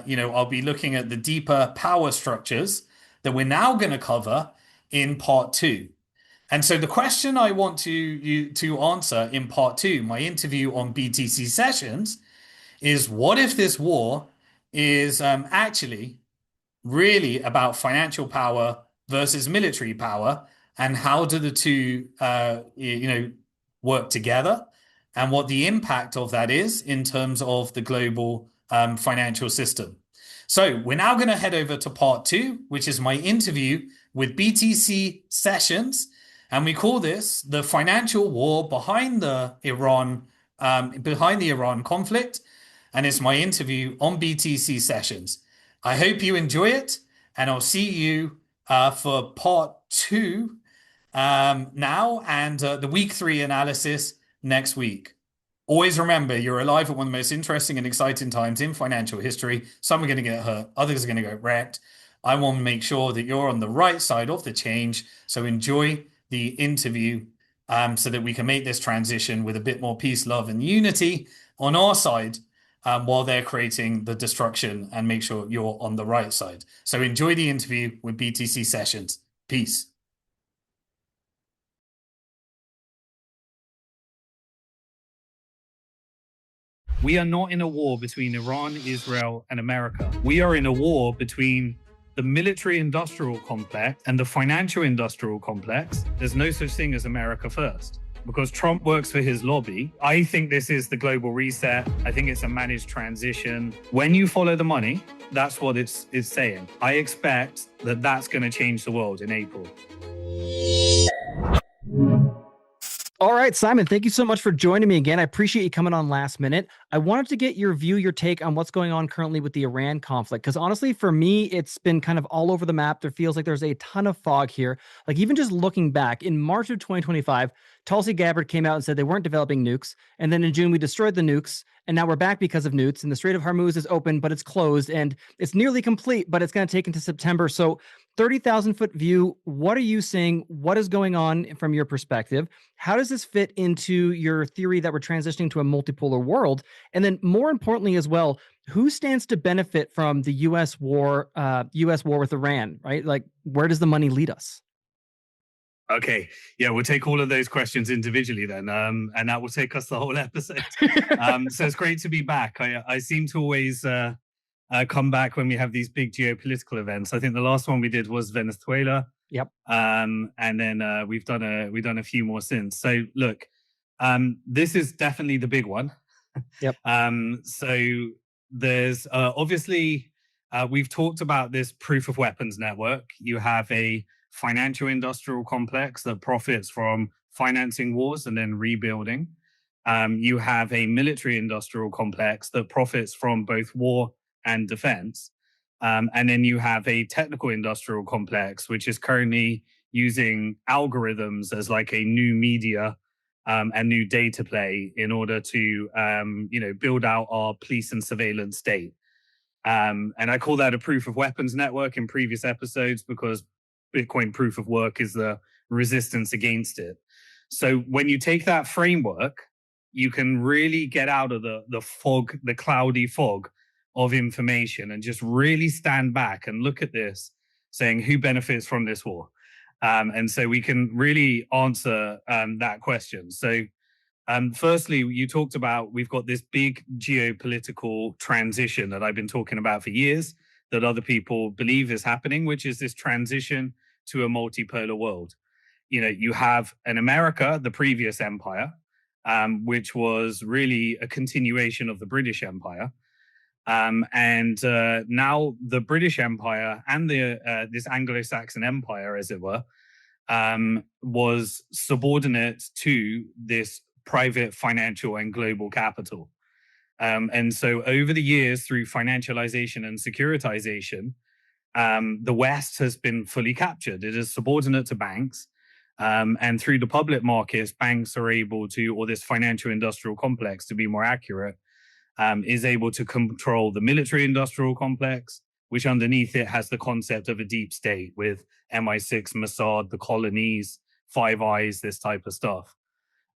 I'll be looking at the deeper power structures that we're now going to cover in part two. And so the question I want to answer in part two, my interview on BTC Sessions, is what if this war is actually really about financial power versus military power, and how do the two, work together, and what the impact of that is in terms of the global financial system. So we're now going to head over to part two, which is my interview with BTC Sessions, and we call this the financial war behind the Iran conflict, and it's my interview on BTC Sessions. I hope you enjoy it, and I'll see you for part two now, and the week three analysis next week. Always remember, you're alive at one of the most interesting and exciting times in financial history. Some are going to get hurt, others are going to get wrecked. I want to make sure that you're on the right side of the change. So enjoy the interview so that we can make this transition with a bit more peace, love, and unity on our side while they're creating the destruction, and make sure you're on the right side. So enjoy the interview with BTC Sessions. Peace. We are not in a war between Iran, Israel, and America. We are in a war between the military-industrial complex and the financial-industrial complex. There's no such thing as America first, because Trump works for his lobby. I think this is the global reset. I think it's a managed transition. When you follow the money, that's what it's saying. I expect that that's going to change the world in April. All right, Simon, thank you so much for joining me again. I appreciate you coming on last minute. I wanted to get your view, your take on what's going on currently with the Iran conflict, because honestly, for me, it's been kind of all over the map. There feels like there's a ton of fog here. Like even just looking back, in March of 2025, Tulsi Gabbard came out and said they weren't developing nukes. And then in June, we destroyed the nukes. And now we're back because of nukes. And the Strait of Hormuz is open, but it's closed. And it's nearly complete, but it's going to take into September. So 30,000 foot view, what are you seeing? What is going on from your perspective? How does this fit into your theory that we're transitioning to a multipolar world? And then more importantly as well, who stands to benefit from the US war with Iran, right? Like, where does the money lead us? Okay. Yeah, we'll take all of those questions individually then. And that will take us the whole episode. So it's great to be back. I seem to always come back when we have these big geopolitical events. I think the last one we did was Venezuela. Yep. And then we've done a few more since. So look, this is definitely the big one. Yep. So there's obviously we've talked about this proof of weapons network. You have a financial industrial complex that profits from financing wars and then rebuilding. You have a military industrial complex that profits from both war and defense. And then you have a technical industrial complex, which is currently using algorithms as like a new media and new data play in order to, build out our police and surveillance state. And I call that a proof of weapons network in previous episodes, because Bitcoin proof of work is the resistance against it. So when you take that framework, you can really get out of the fog, the cloudy fog of information, and just really stand back and look at this, saying who benefits from this war. And so we can really answer that question. So firstly, you talked about, we've got this big geopolitical transition that I've been talking about for years, that other people believe is happening, which is this transition to a multipolar world. You have an America, the previous empire, which was really a continuation of the British Empire. And now the British Empire and this Anglo-Saxon empire, as it were, was subordinate to this private financial and global capital. And so over the years, through financialization and securitization, the West has been fully captured. It is subordinate to banks. And through the public markets, banks are able to, or this financial industrial complex, to be more accurate, is able to control the military industrial complex, which underneath it has the concept of a deep state with MI6, Mossad, the colonies, Five Eyes, this type of stuff.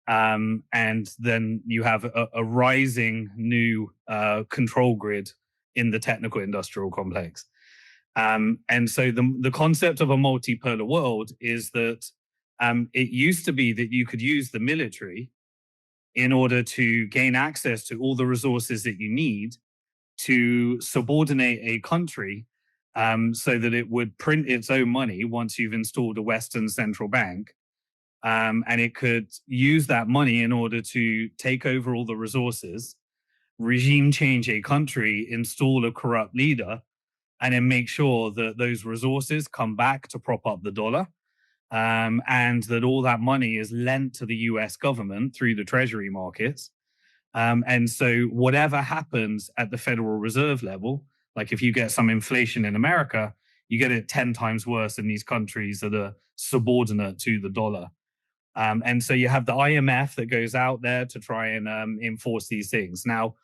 And then you have a rising new control grid in the technical industrial complex. And so the concept of a multipolar world is that it used to be that you could use the military in order to gain access to all the resources that you need to subordinate a country so that it would print its own money once you've installed a Western central bank. And it could use that money in order to take over all the resources, regime change a country, install a corrupt leader, and then make sure that those resources come back to prop up the dollar, and that all that money is lent to the US government through the treasury markets. And so whatever happens at the Federal Reserve level, like if you get some inflation in America, you get it 10 times worse in these countries that are subordinate to the dollar. And so you have the IMF that goes out there to try and enforce these things. Now,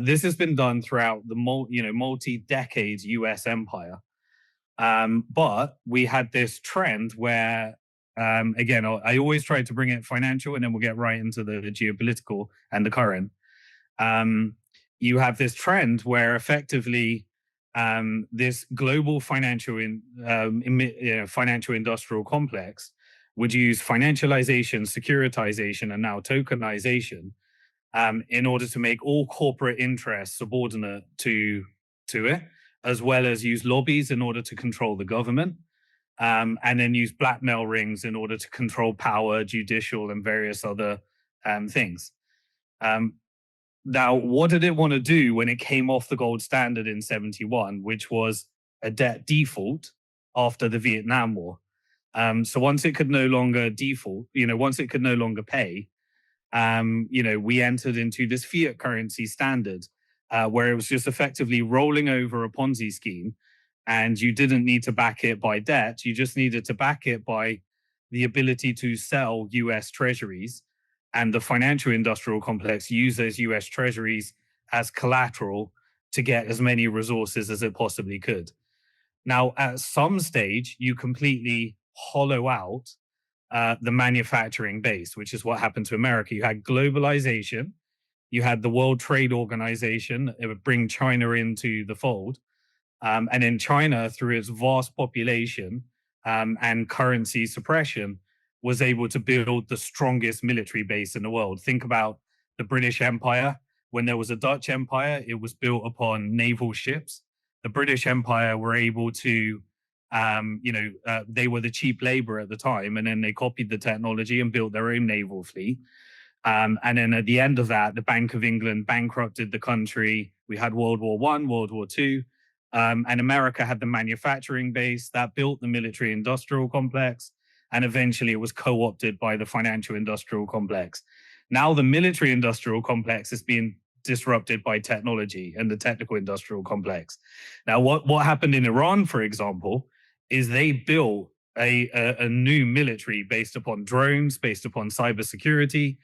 this has been done throughout the multi-decade US empire. But we had this trend where, again, I always try to bring it financial and then we'll get right into the geopolitical and the current. You have this trend where effectively this global financial industrial complex would use financialization, securitization, and now tokenization in order to make all corporate interests subordinate to it, as well as use lobbies in order to control the government, and then use blackmail rings in order to control power, judicial, and various other things. Now, what did it want to do when it came off the gold standard in 71, which was a debt default after the Vietnam War? So once it could no longer default, once it could no longer pay, we entered into this fiat currency standard where it was just effectively rolling over a Ponzi scheme, and you didn't need to back it by debt. You just needed to back it by the ability to sell US treasuries, and the financial industrial complex used those US treasuries as collateral to get as many resources as it possibly could. Now, at some stage, you completely hollow out the manufacturing base, which is what happened to America. You had globalization, you had the World Trade Organization, it would bring China into the fold. And then China, through its vast population and currency suppression, was able to build the strongest military base in the world. Think about the British Empire. When there was a Dutch Empire, it was built upon naval ships. The British Empire were able to they were the cheap labor at the time, and then they copied the technology and built their own naval fleet. And then at the end of that, the Bank of England bankrupted the country. We had World War I, World War II, and America had the manufacturing base that built the military industrial complex, and eventually it was co-opted by the financial industrial complex. Now the military industrial complex is being disrupted by technology and the technical industrial complex. Now, what happened in Iran, for example, is they built a new military based upon drones, based upon cybersecurity,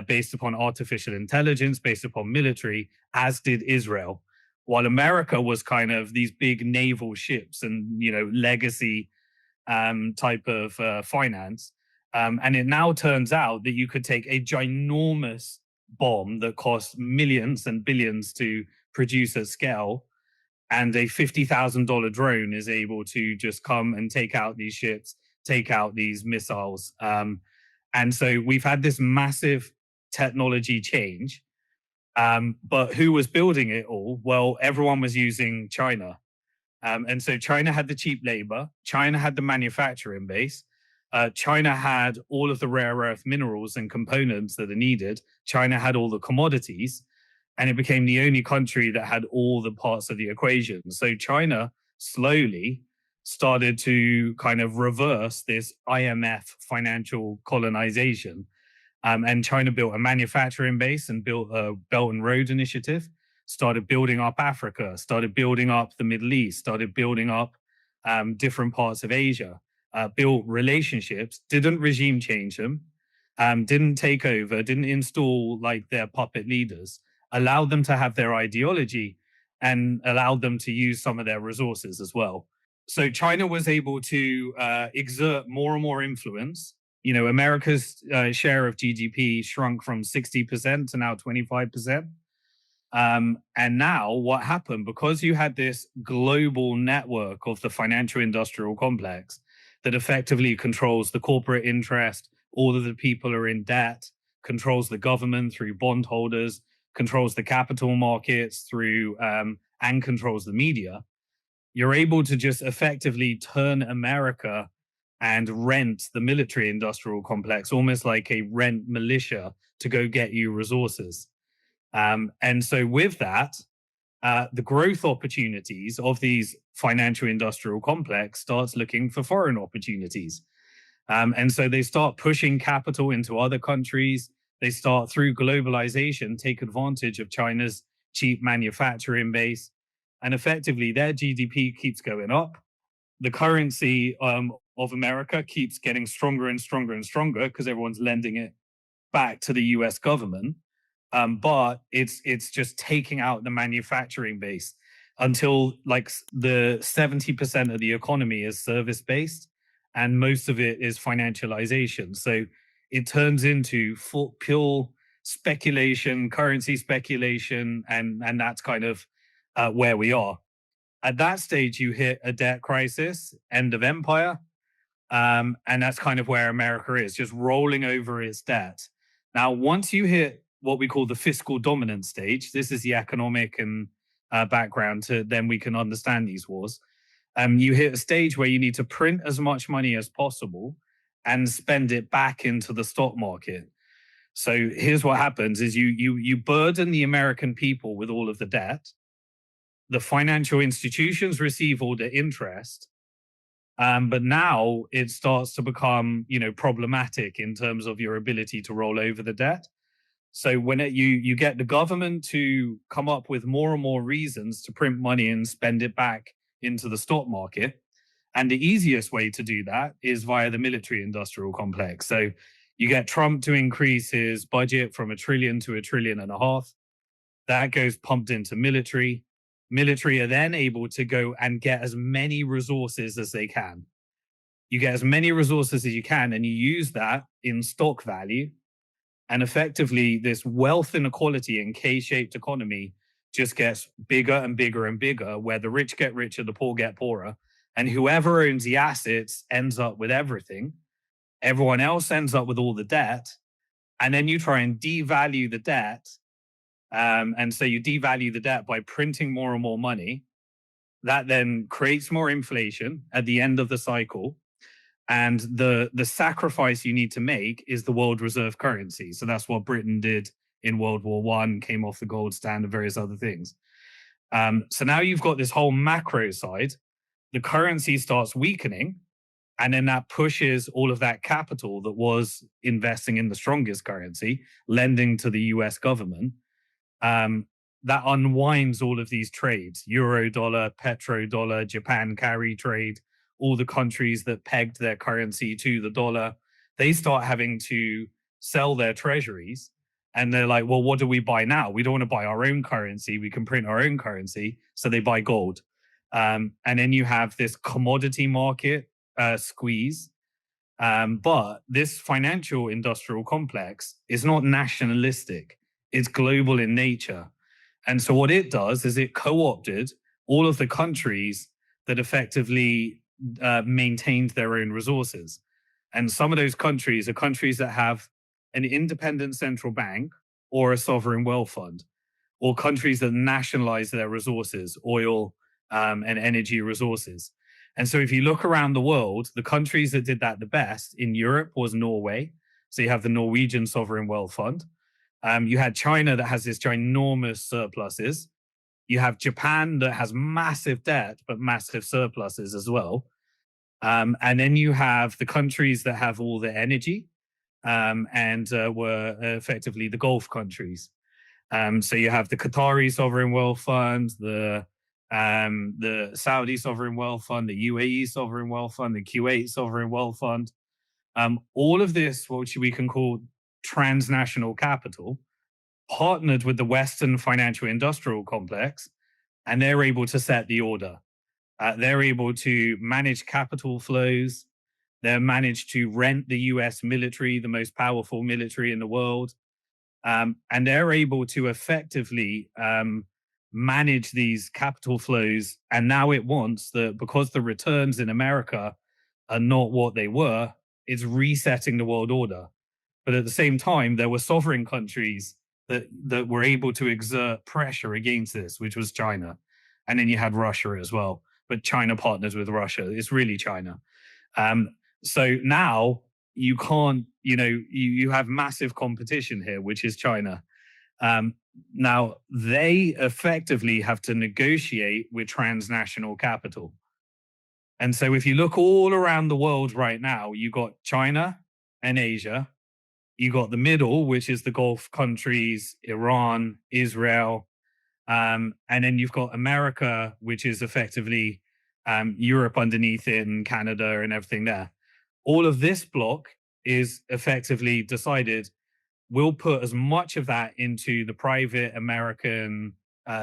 based upon artificial intelligence, based upon military, as did Israel. While America was kind of these big naval ships and, legacy type of finance. And it now turns out that you could take a ginormous bomb that costs millions and billions to produce at scale, and a $50,000 drone is able to just come and take out these ships, take out these missiles. And so we've had this massive technology change. But who was building it all? Well, everyone was using China. And so China had the cheap labor. China had the manufacturing base. China had all of the rare earth minerals and components that are needed. China had all the commodities, and it became the only country that had all the parts of the equation. So China slowly started to kind of reverse this IMF financial colonization. And China built a manufacturing base and built a Belt and Road Initiative, started building up Africa, started building up the Middle East, started building up different parts of Asia. Built relationships, didn't regime change them, didn't take over, didn't install like their puppet leaders, allowed them to have their ideology and allowed them to use some of their resources as well. So China was able to exert more and more influence. America's share of GDP shrunk from 60% to now 25%. And now what happened, because you had this global network of the financial industrial complex that effectively controls the corporate interest, all of the people are in debt, controls the government through bondholders, controls the capital markets through, and controls the media, you're able to just effectively turn America and rent the military industrial complex almost like a rent militia to go get you resources. And so with that, the growth opportunities of these financial industrial complex starts looking for foreign opportunities. And so they start pushing capital into other countries. They start, through globalization, take advantage of China's cheap manufacturing base. And effectively, their GDP keeps going up. The currency of America keeps getting stronger and stronger and stronger because everyone's lending it back to the US government. But it's just taking out the manufacturing base until like the 70% of the economy is service based and most of it is financialization. So it turns into full, pure speculation, currency speculation, and that's kind of where we are. At that stage, you hit a debt crisis, end of empire, and that's kind of where America is, just rolling over its debt. Now, once you hit what we call the fiscal dominant stage, this is the economic and background to then we can understand these wars. You hit a stage where you need to print as much money as possible and spend it back into the stock market. So here's what happens: is you burden the American people with all of the debt. The financial institutions receive all the interest, but now it starts to become, problematic in terms of your ability to roll over the debt. So when you get the government to come up with more and more reasons to print money and spend it back into the stock market, and the easiest way to do that is via the military industrial complex. So you get Trump to increase his budget from $1 trillion to $1.5 trillion. That goes pumped into military. Military are then able to go and get as many resources as they can. You get as many resources as you can, and you use that in stock value. And effectively, this wealth inequality and K-shaped economy just gets bigger and bigger and bigger, where the rich get richer, the poor get poorer. And whoever owns the assets ends up with everything. Everyone else ends up with all the debt. And then you try and devalue the debt. And so you devalue the debt by printing more and more money. That then creates more inflation at the end of the cycle. And the sacrifice you need to make is the world reserve currency. So that's what Britain did in World War One, came off the gold standard, various other things. So now you've got this whole macro side. The currency starts weakening, and then that pushes all of that capital that was investing in the strongest currency, lending to the US government. That unwinds all of these trades: euro dollar, petro dollar, Japan carry trade, all the countries that pegged their currency to the dollar. They start having to sell their treasuries. And they're like, well, what do we buy now? We don't want to buy our own currency. We can print our own currency. So they buy gold. And then you have this commodity market squeeze. But this financial industrial complex is not nationalistic. It's global in nature. And so what it does is it co-opted all of the countries that effectively maintained their own resources. And some of those countries are countries that have an independent central bank or a sovereign wealth fund, or countries that nationalize their resources, oil and energy resources. And so if you look around the world, the countries that did that the best in Europe was Norway. So you have the Norwegian sovereign wealth fund. You had China that has this ginormous surpluses. You have Japan that has massive debt, but massive surpluses as well. And then you have the countries that have all the energy and were effectively the Gulf countries. So you have the Qatari sovereign wealth fund, the Saudi sovereign wealth fund, the UAE sovereign wealth fund, the Kuwait sovereign wealth fund. All of this, which we can call transnational capital, partnered with the Western financial industrial complex, and they're able to set the order. They're able to manage capital flows. They're managed to rent the US military, the most powerful military in the world. And they're able to effectively manage these capital flows. And now it wants that, because the returns in America are not what they were, it's resetting the world order. But at the same time, there were sovereign countries that were able to exert pressure against this, which was China. And then you had Russia as well. But China partners with Russia. It's really China. So now you can't, you have massive competition here, which is China. Now they effectively have to negotiate with transnational capital. And so if you look all around the world right now, you got China and Asia. You got the middle, which is the Gulf countries, Iran, Israel. And then you've got America, which is effectively Europe underneath it, and Canada and everything there. All of this block is effectively decided, we'll put as much of that into the private American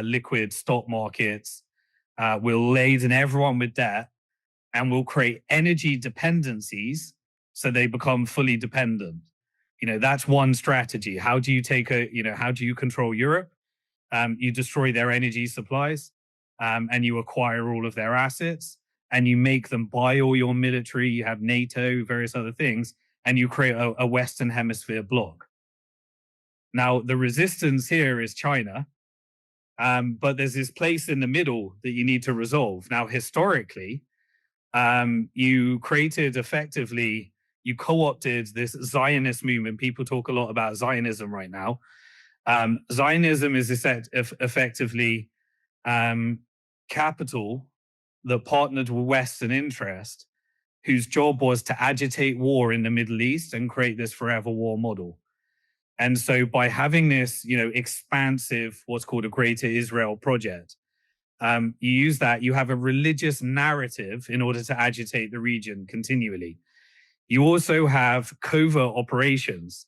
liquid stock markets. We'll laden everyone with debt, and we'll create energy dependencies so they become fully dependent. That's one strategy. How do you how do you control Europe? You destroy their energy supplies, and you acquire all of their assets, and you make them buy all your military. You have NATO, various other things, and you create a Western Hemisphere bloc. Now, the resistance here is China, but there's this place in the middle that you need to resolve. Now, historically, you created effectively, you co-opted this Zionist movement. People talk a lot about Zionism right now. Zionism is effectively capital that partnered with Western interest, whose job was to agitate war in the Middle East and create this forever war model. And so by having this, expansive, what's called a Greater Israel project, you use that, you have a religious narrative in order to agitate the region continually. You also have covert operations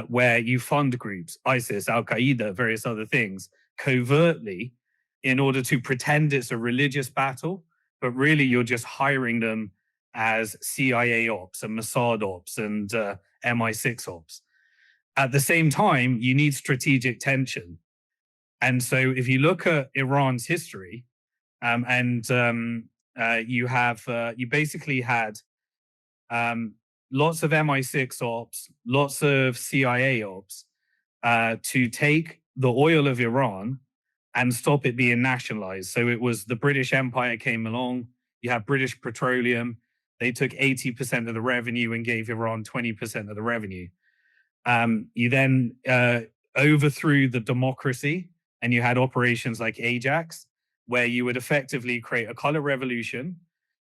where you fund groups, ISIS, Al-Qaeda, various other things, covertly in order to pretend it's a religious battle, but really you're just hiring them as CIA ops and Mossad ops and MI6 ops. At the same time, you need strategic tension. And so if you look at Iran's history, you basically had lots of MI6 ops, lots of CIA ops to take the oil of Iran and stop it being nationalized. So it was the British Empire came along, you have British Petroleum, they took 80% of the revenue and gave Iran 20% of the revenue. You then overthrew the democracy, and you had operations like Ajax, where you would effectively create a color revolution.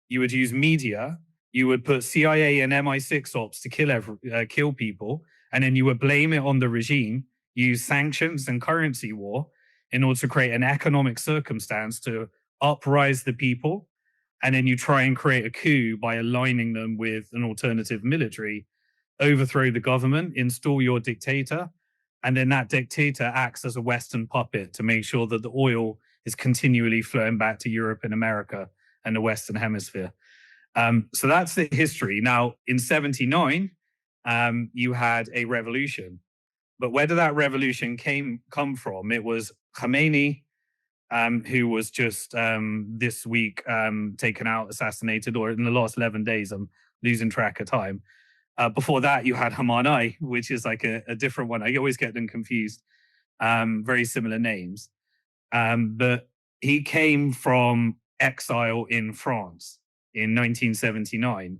You would use media. You would put CIA and MI6 ops to kill people, and then you would blame it on the regime, use sanctions and currency war in order to create an economic circumstance to uprise the people. And then you try and create a coup by aligning them with an alternative military, overthrow the government, install your dictator, and then that dictator acts as a Western puppet to make sure that the oil is continually flowing back to Europe and America and the Western Hemisphere. So that's the history. Now, in 79, you had a revolution. But where did that revolution come from? It was Khomeini, who was just this week taken out, assassinated, or in the last 11 days. I'm losing track of time. Before that, you had Khamenei, which is like a different one. I always get them confused. Very similar names. But he came from exile in France in 1979.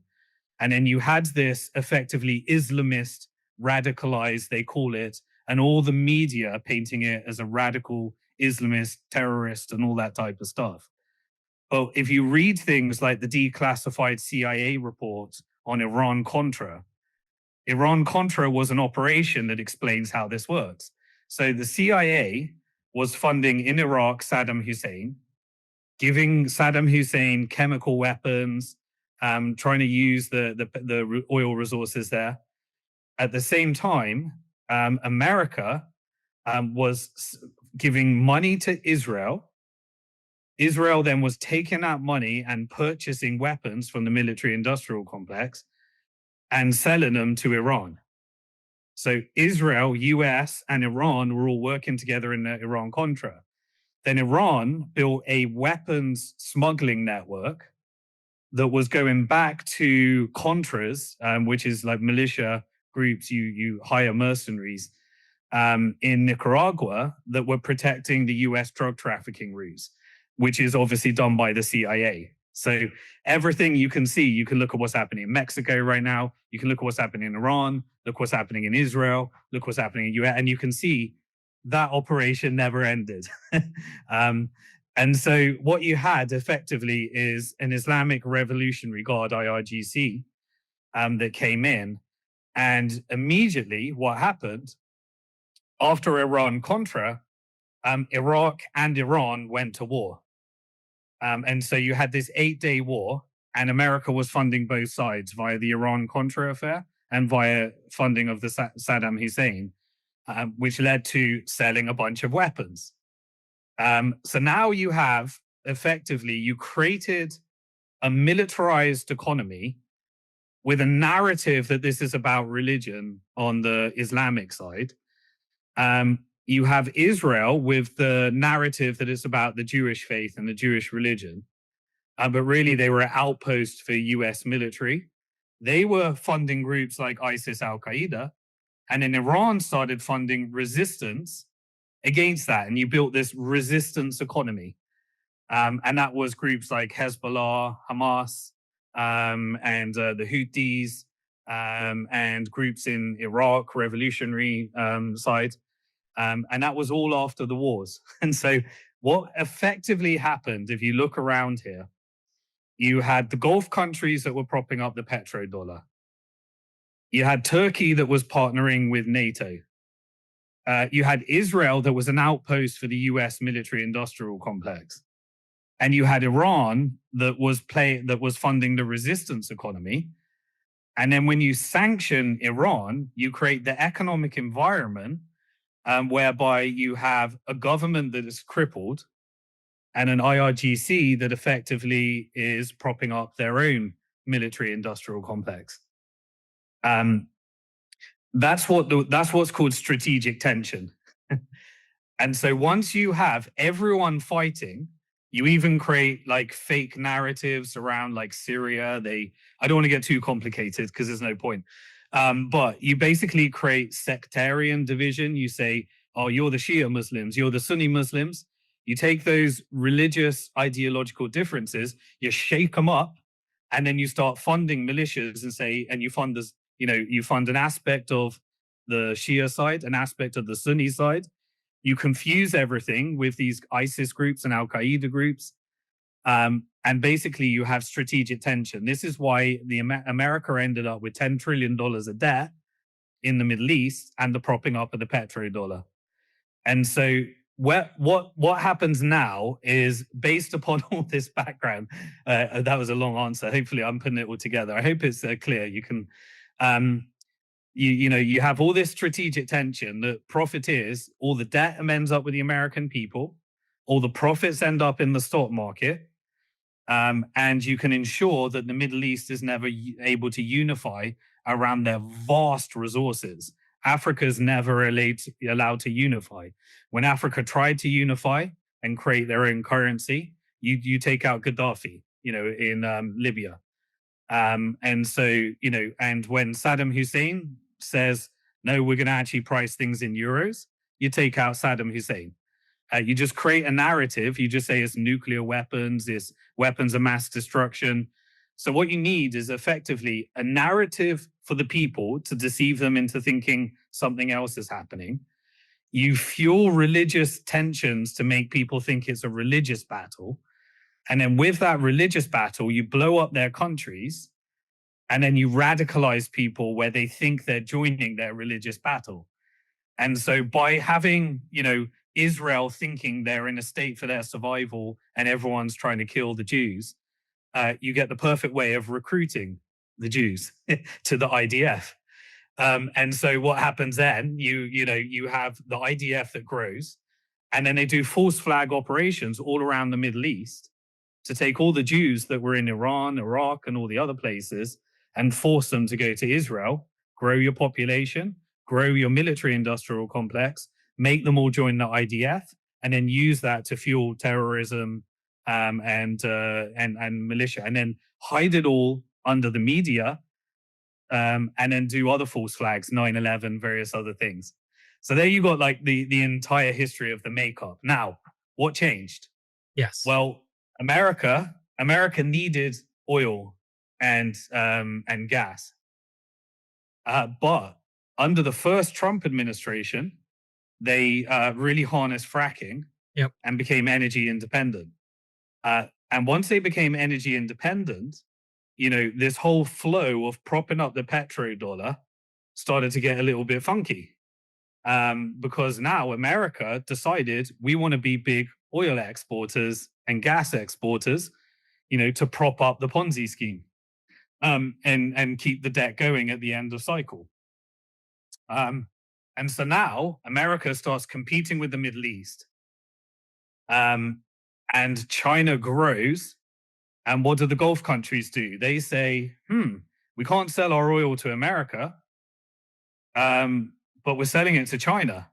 And then you had this effectively Islamist, radicalized, they call it, and all the media painting it as a radical Islamist terrorist and all that type of stuff. But if you read things like the declassified CIA reports on Iran-Contra was an operation that explains how this works. So the CIA was funding in Iraq Saddam Hussein, giving Saddam Hussein chemical weapons, trying to use the oil resources there. At the same time, America was giving money to Israel. Israel then was taking that money and purchasing weapons from the military industrial complex and selling them to Iran. So Israel, US, and Iran were all working together in the Iran-Contra. Then Iran built a weapons smuggling network that was going back to Contras, which is like militia groups, you hire mercenaries in Nicaragua that were protecting the US drug trafficking routes, which is obviously done by the CIA. So everything you can see, you can look at what's happening in Mexico right now. You can look at what's happening in Iran. Look what's happening in Israel. Look what's happening in US, and you can see that operation never ended. And so what you had effectively is an Islamic Revolutionary Guard, IRGC, that came in. And immediately what happened after Iran-Contra, Iraq and Iran went to war. And so you had this 8-day war, and America was funding both sides via the Iran-Contra affair and via funding of the Saddam Hussein, which led to selling a bunch of weapons. So now you have, effectively, you created a militarized economy with a narrative that this is about religion on the Islamic side. You have Israel with the narrative that it's about the Jewish faith and the Jewish religion. But really, they were an outpost for US military. They were funding groups like ISIS, Al-Qaeda. And then Iran started funding resistance against that. And you built this resistance economy. And that was groups like Hezbollah, Hamas, and the Houthis, and groups in Iraq, revolutionary side. And that was all after the wars. And so what effectively happened, if you look around here, you had the Gulf countries that were propping up the petrodollar. You had Turkey that was partnering with NATO. You had Israel that was an outpost for the US military industrial complex. And you had Iran that was funding the resistance economy. And then when you sanction Iran, you create the economic environment whereby you have a government that is crippled and an IRGC that effectively is propping up their own military industrial complex. That's what's called strategic tension. And so once you have everyone fighting, you even create like fake narratives around like Syria. I don't want to get too complicated because there's no point. But you basically create sectarian division. You say, oh, you're the Shia Muslims, you're the Sunni Muslims. You take those religious ideological differences, you shake them up, and then you start funding militias and say, and you fund this, you fund an aspect of the Shia side, an aspect of the Sunni side. You confuse everything with these ISIS groups and Al-Qaeda groups. And basically you have strategic tension. This is why America ended up with $10 trillion of debt in the Middle East and the propping up of the petrodollar. And so what happens now is, based upon all this background, that was a long answer. Hopefully I'm putting it all together. I hope it's clear. You can, you have all this strategic tension. The profit is all the debt ends up with the American people, all the profits end up in the stock market, and you can ensure that the Middle East is never able to unify around their vast resources. Africa's never allowed to unify. When Africa tried to unify and create their own currency, you take out Gaddafi, in Libya. And so, and when Saddam Hussein says, no, we're going to actually price things in euros, you take out Saddam Hussein. You just create a narrative. You just say it's nuclear weapons, it's weapons of mass destruction. So what you need is effectively a narrative for the people to deceive them into thinking something else is happening. You fuel religious tensions to make people think it's a religious battle. And then with that religious battle, you blow up their countries, and then you radicalize people where they think they're joining their religious battle. And so by having, Israel thinking they're in a state for their survival and everyone's trying to kill the Jews, you get the perfect way of recruiting the Jews to the IDF. And so what happens then, you have the IDF that grows, and then they do false flag operations all around the Middle East to take all the Jews that were in Iran, Iraq, and all the other places and force them to go to Israel, grow your population, grow your military industrial complex, make them all join the IDF, and then use that to fuel terrorism and militia, and then hide it all under the media, and then do other false flags, 9/11, various other things. So there you got like the entire history of the makeup. Now, what changed? Yes. Well, America needed oil and gas, but under the first Trump administration, they really harnessed fracking Yep. and became energy independent. And once they became energy independent, this whole flow of propping up the petrodollar started to get a little bit funky, because now America decided we want to be big oil exporters and gas exporters, to prop up the Ponzi scheme, and keep the debt going at the end of cycle. And so now America starts competing with the Middle East, and China grows. And what do the Gulf countries do? They say, we can't sell our oil to America, but we're selling it to China.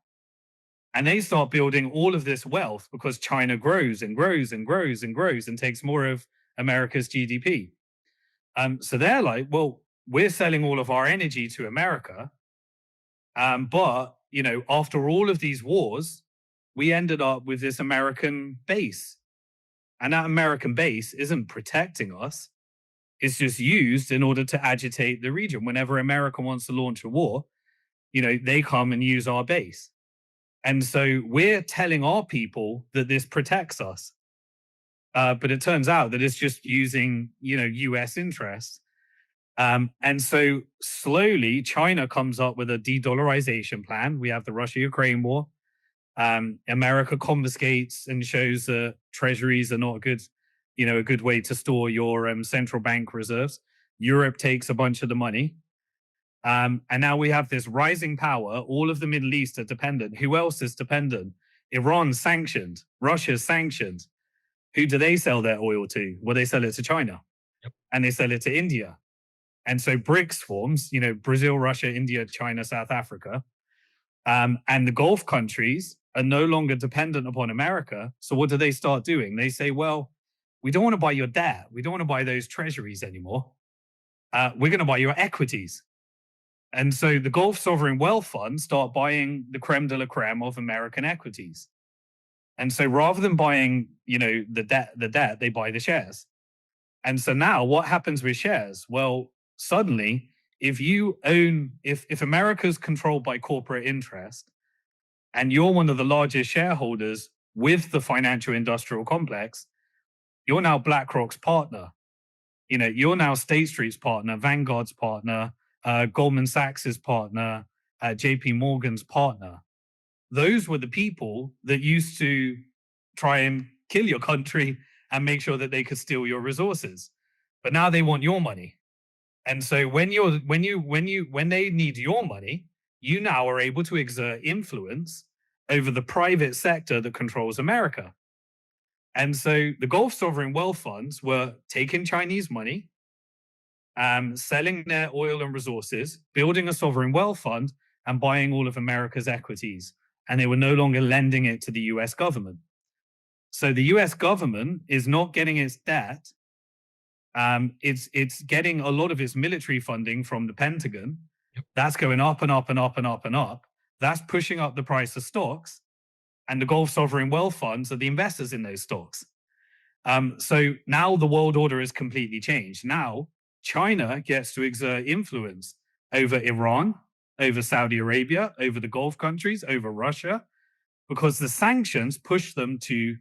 And they start building all of this wealth because China grows and grows and grows and grows and takes more of America's GDP. So they're like, well, we're selling all of our energy to America. But, after all of these wars, we ended up with this American base. And that American base isn't protecting us. It's just used in order to agitate the region. Whenever America wants to launch a war, they come and use our base. And so we're telling our people that this protects us. But it turns out that it's just using, US interests. And so slowly China comes up with a de-dollarization plan. We have the Russia-Ukraine war. America confiscates and shows that treasuries are not a good way to store your central bank reserves. Europe takes a bunch of the money. And now we have this rising power. All of the Middle East are dependent. Who else is dependent? Iran's sanctioned. Russia's sanctioned. Who do they sell their oil to? Well, they sell it to China. Yep. And they sell it to India. And so BRICS forms, Brazil, Russia, India, China, South Africa. And the Gulf countries are no longer dependent upon America. So what do they start doing? They say, well, we don't want to buy your debt. We don't want to buy those treasuries anymore. We're going to buy your equities. And so the Gulf sovereign wealth funds start buying the creme de la creme of American equities. And so rather than buying, the debt, they buy the shares. And so now what happens with shares? Well, suddenly, if America's controlled by corporate interest and you're one of the largest shareholders with the financial industrial complex, you're now BlackRock's partner. You're now State Street's partner, Vanguard's partner, Goldman Sachs's partner, JP Morgan's partner. Those were the people that used to try and kill your country and make sure that they could steal your resources. But now they want your money. And so when they need your money, you now are able to exert influence over the private sector that controls America. And so the Gulf sovereign wealth funds were taking Chinese money, selling their oil and resources, building a sovereign wealth fund, and buying all of America's equities. And they were no longer lending it to the US government. So the US government is not getting its debt. It's getting a lot of its military funding from the Pentagon. Yep. That's going up and up and up and up and up. That's pushing up the price of stocks. And the Gulf sovereign wealth funds are the investors in those stocks. So now the world order is completely changed. Now China gets to exert influence over Iran, over Saudi Arabia, over the Gulf countries, over Russia, because the sanctions push them to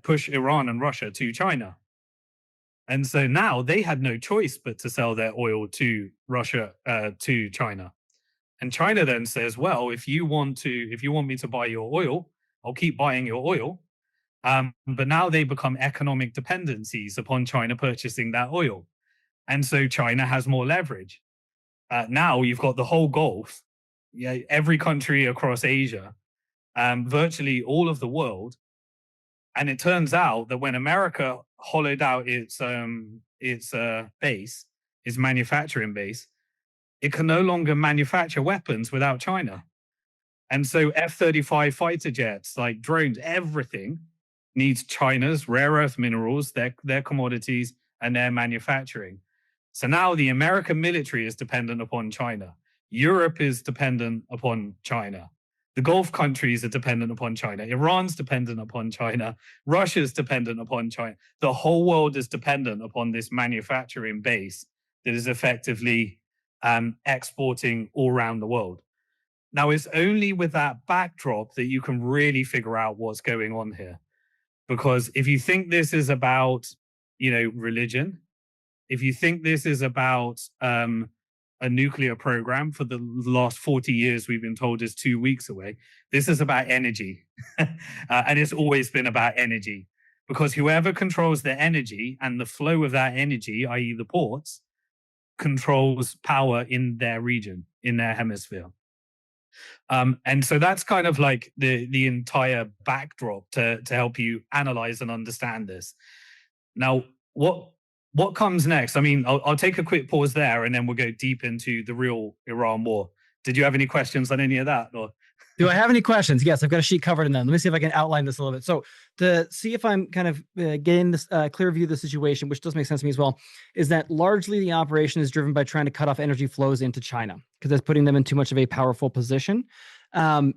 push Iran and Russia to China. And so now they had no choice but to sell their oil to Russia, to China. And China then says, well, if you want me to buy your oil, I'll keep buying your oil. But now they become economic dependencies upon China purchasing that oil. And so China has more leverage. Now you've got the whole Gulf, every country across Asia, virtually all of the world. And it turns out that when America hollowed out its base, its manufacturing base, it can no longer manufacture weapons without China. And so F-35 fighter jets, like drones, everything needs China's rare earth minerals, their commodities, and their manufacturing. So now the American military is dependent upon China. Europe is dependent upon China. The Gulf countries are dependent upon China. Iran's dependent upon China. Russia's dependent upon China. The whole world is dependent upon this manufacturing base that is effectively exporting all around the world. Now, it's only with that backdrop that you can really figure out what's going on here. Because if you think this is about, religion, if you think this is about a nuclear program for the last 40 years we've been told is 2 weeks away, this is about energy. And it's always been about energy. Because whoever controls the energy and the flow of that energy, i.e. the ports, controls power in their region, in their hemisphere. And so that's kind of like the entire backdrop to help you analyze and understand this. Now, what comes next? I mean, I'll take a quick pause there, and then we'll go deep into the real Iran war. Did you have any questions on any of that? Or do I have any questions? Yes, I've got a sheet covered in them. Let me see if I can outline this a little bit. So to see if I'm kind of getting this clear view of the situation, which does make sense to me as well, is that largely the operation is driven by trying to cut off energy flows into China because that's putting them in too much of a powerful position.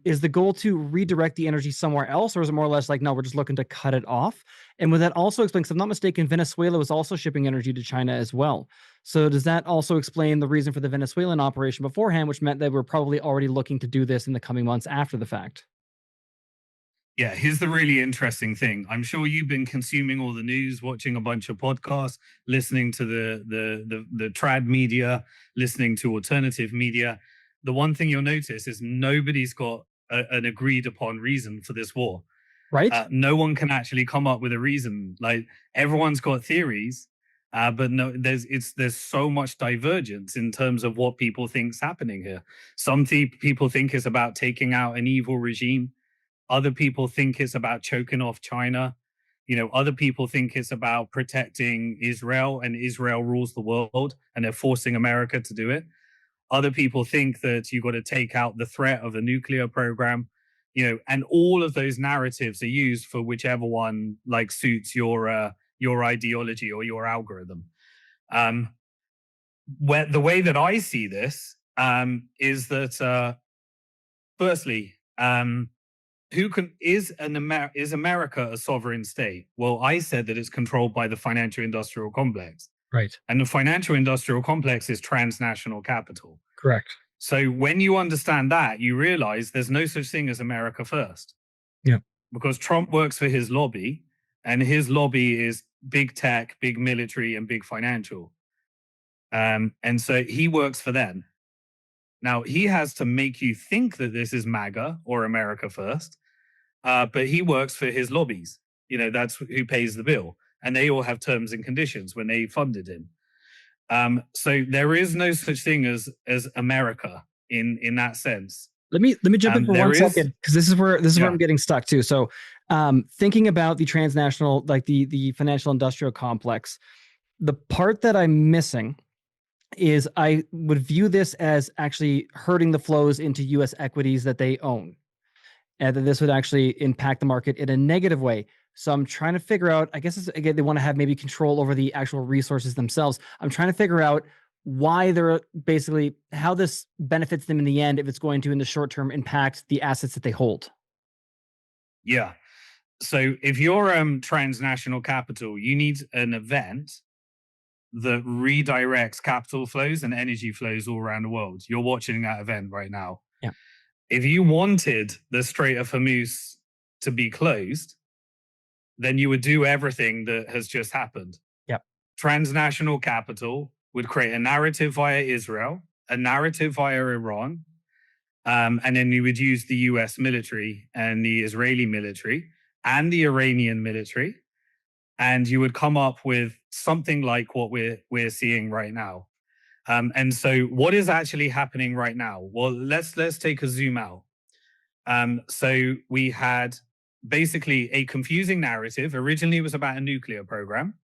Is the goal to redirect the energy somewhere else, or is it more or less like, no, we're just looking to cut it off? And would that also explain, because I'm not mistaken, Venezuela was also shipping energy to China as well. So does that also explain the reason for the Venezuelan operation beforehand, which meant they were probably already looking to do this in the coming months after the fact? Yeah, here's the really interesting thing. I'm sure you've been consuming all the news, watching a bunch of podcasts, listening to the trad media, listening to alternative media. The one thing you'll notice is nobody's got an agreed upon reason for this war. Right? No one can actually come up with a reason. Like, everyone's got theories, but no, there's so much divergence in terms of what people think's happening here. Some people think it's about taking out an evil regime. Other people think it's about choking off China. Other people think it's about protecting Israel, and Israel rules the world, and they're forcing America to do it. Other people think that you've got to take out the threat of a nuclear program, and all of those narratives are used for whichever one like suits your ideology or your algorithm. Where the way that I see this is that firstly, is America a sovereign state? Well, I said that it's controlled by the financial industrial complex. Right. And the financial industrial complex is transnational capital. Correct. So when you understand that, you realize there's no such thing as America first. Yeah. Because Trump works for his lobby, and his lobby is big tech, big military, and big financial. And so he works for them. Now, he has to make you think that this is MAGA or America first, but he works for his lobbies. That's who pays the bill. And they all have terms and conditions when they funded him. So there is no such thing as America in that sense. Let me jump in for 1 second, because this is where I'm getting stuck too. So thinking about the transnational, like the financial industrial complex, the part that I'm missing is I would view this as actually hurting the flows into US equities that they own, and that this would actually impact the market in a negative way. So I'm trying to figure out, I guess, again, they want to have maybe control over the actual resources themselves. I'm trying to figure out why they're basically, how this benefits them in the end, if it's going to, in the short term, impact the assets that they hold. Yeah. So if you're transnational capital, you need an event that redirects capital flows and energy flows all around the world. You're watching that event right now. Yeah. If you wanted the Strait of Hormuz to be closed, then you would do everything that has just happened. Yep. Transnational capital would create a narrative via Israel, a narrative via Iran, and then you would use the US military and the Israeli military and the Iranian military, and you would come up with something like what we're seeing right now. And so what is actually happening right now? Well, let's take a zoom out. So we had basically a confusing narrative. Originally, it was about a nuclear program.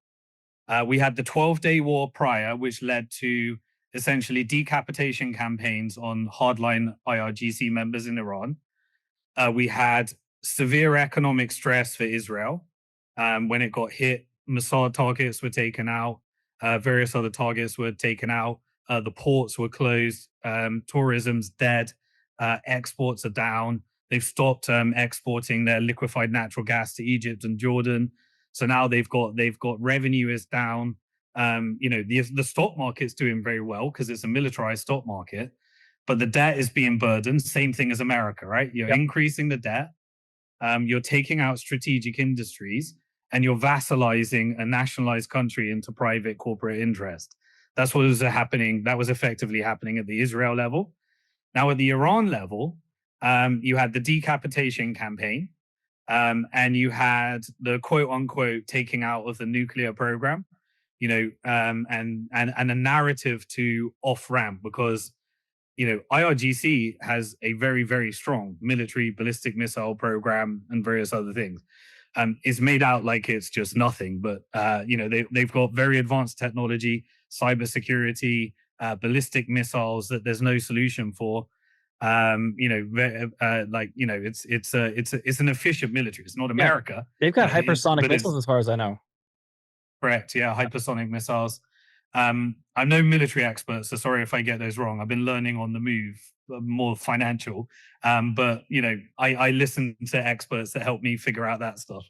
We had the 12-day war prior, which led to essentially decapitation campaigns on hardline IRGC members in Iran. We had severe economic stress for Israel when it got hit. Mossad targets were taken out. Various other targets were taken out. The ports were closed. Tourism's dead. Exports are down. They've stopped exporting their liquefied natural gas to Egypt and Jordan. So now they've got revenue is down. The stock market's doing very well because it's a militarized stock market, but the debt is being burdened. Same thing as America, right? You're increasing the debt. You're taking out strategic industries, and you're vassalizing a nationalized country into private corporate interest. That's what was happening. That was effectively happening at the Israel level. Now, at the Iran level, you had the decapitation campaign, and you had the quote unquote taking out of the nuclear program, and a narrative to off ramp because IRGC has a very, very strong military ballistic missile program and various other things. It's made out like it's just nothing, but they've got very advanced technology, cybersecurity, ballistic missiles that there's no solution for. It's an efficient military. It's not America. They've got hypersonic missiles, as far as I know. Correct. Yeah, hypersonic missiles. I'm no military expert, so sorry if I get those wrong. I've been learning on the move, more financial. But I listen to experts that help me figure out that stuff.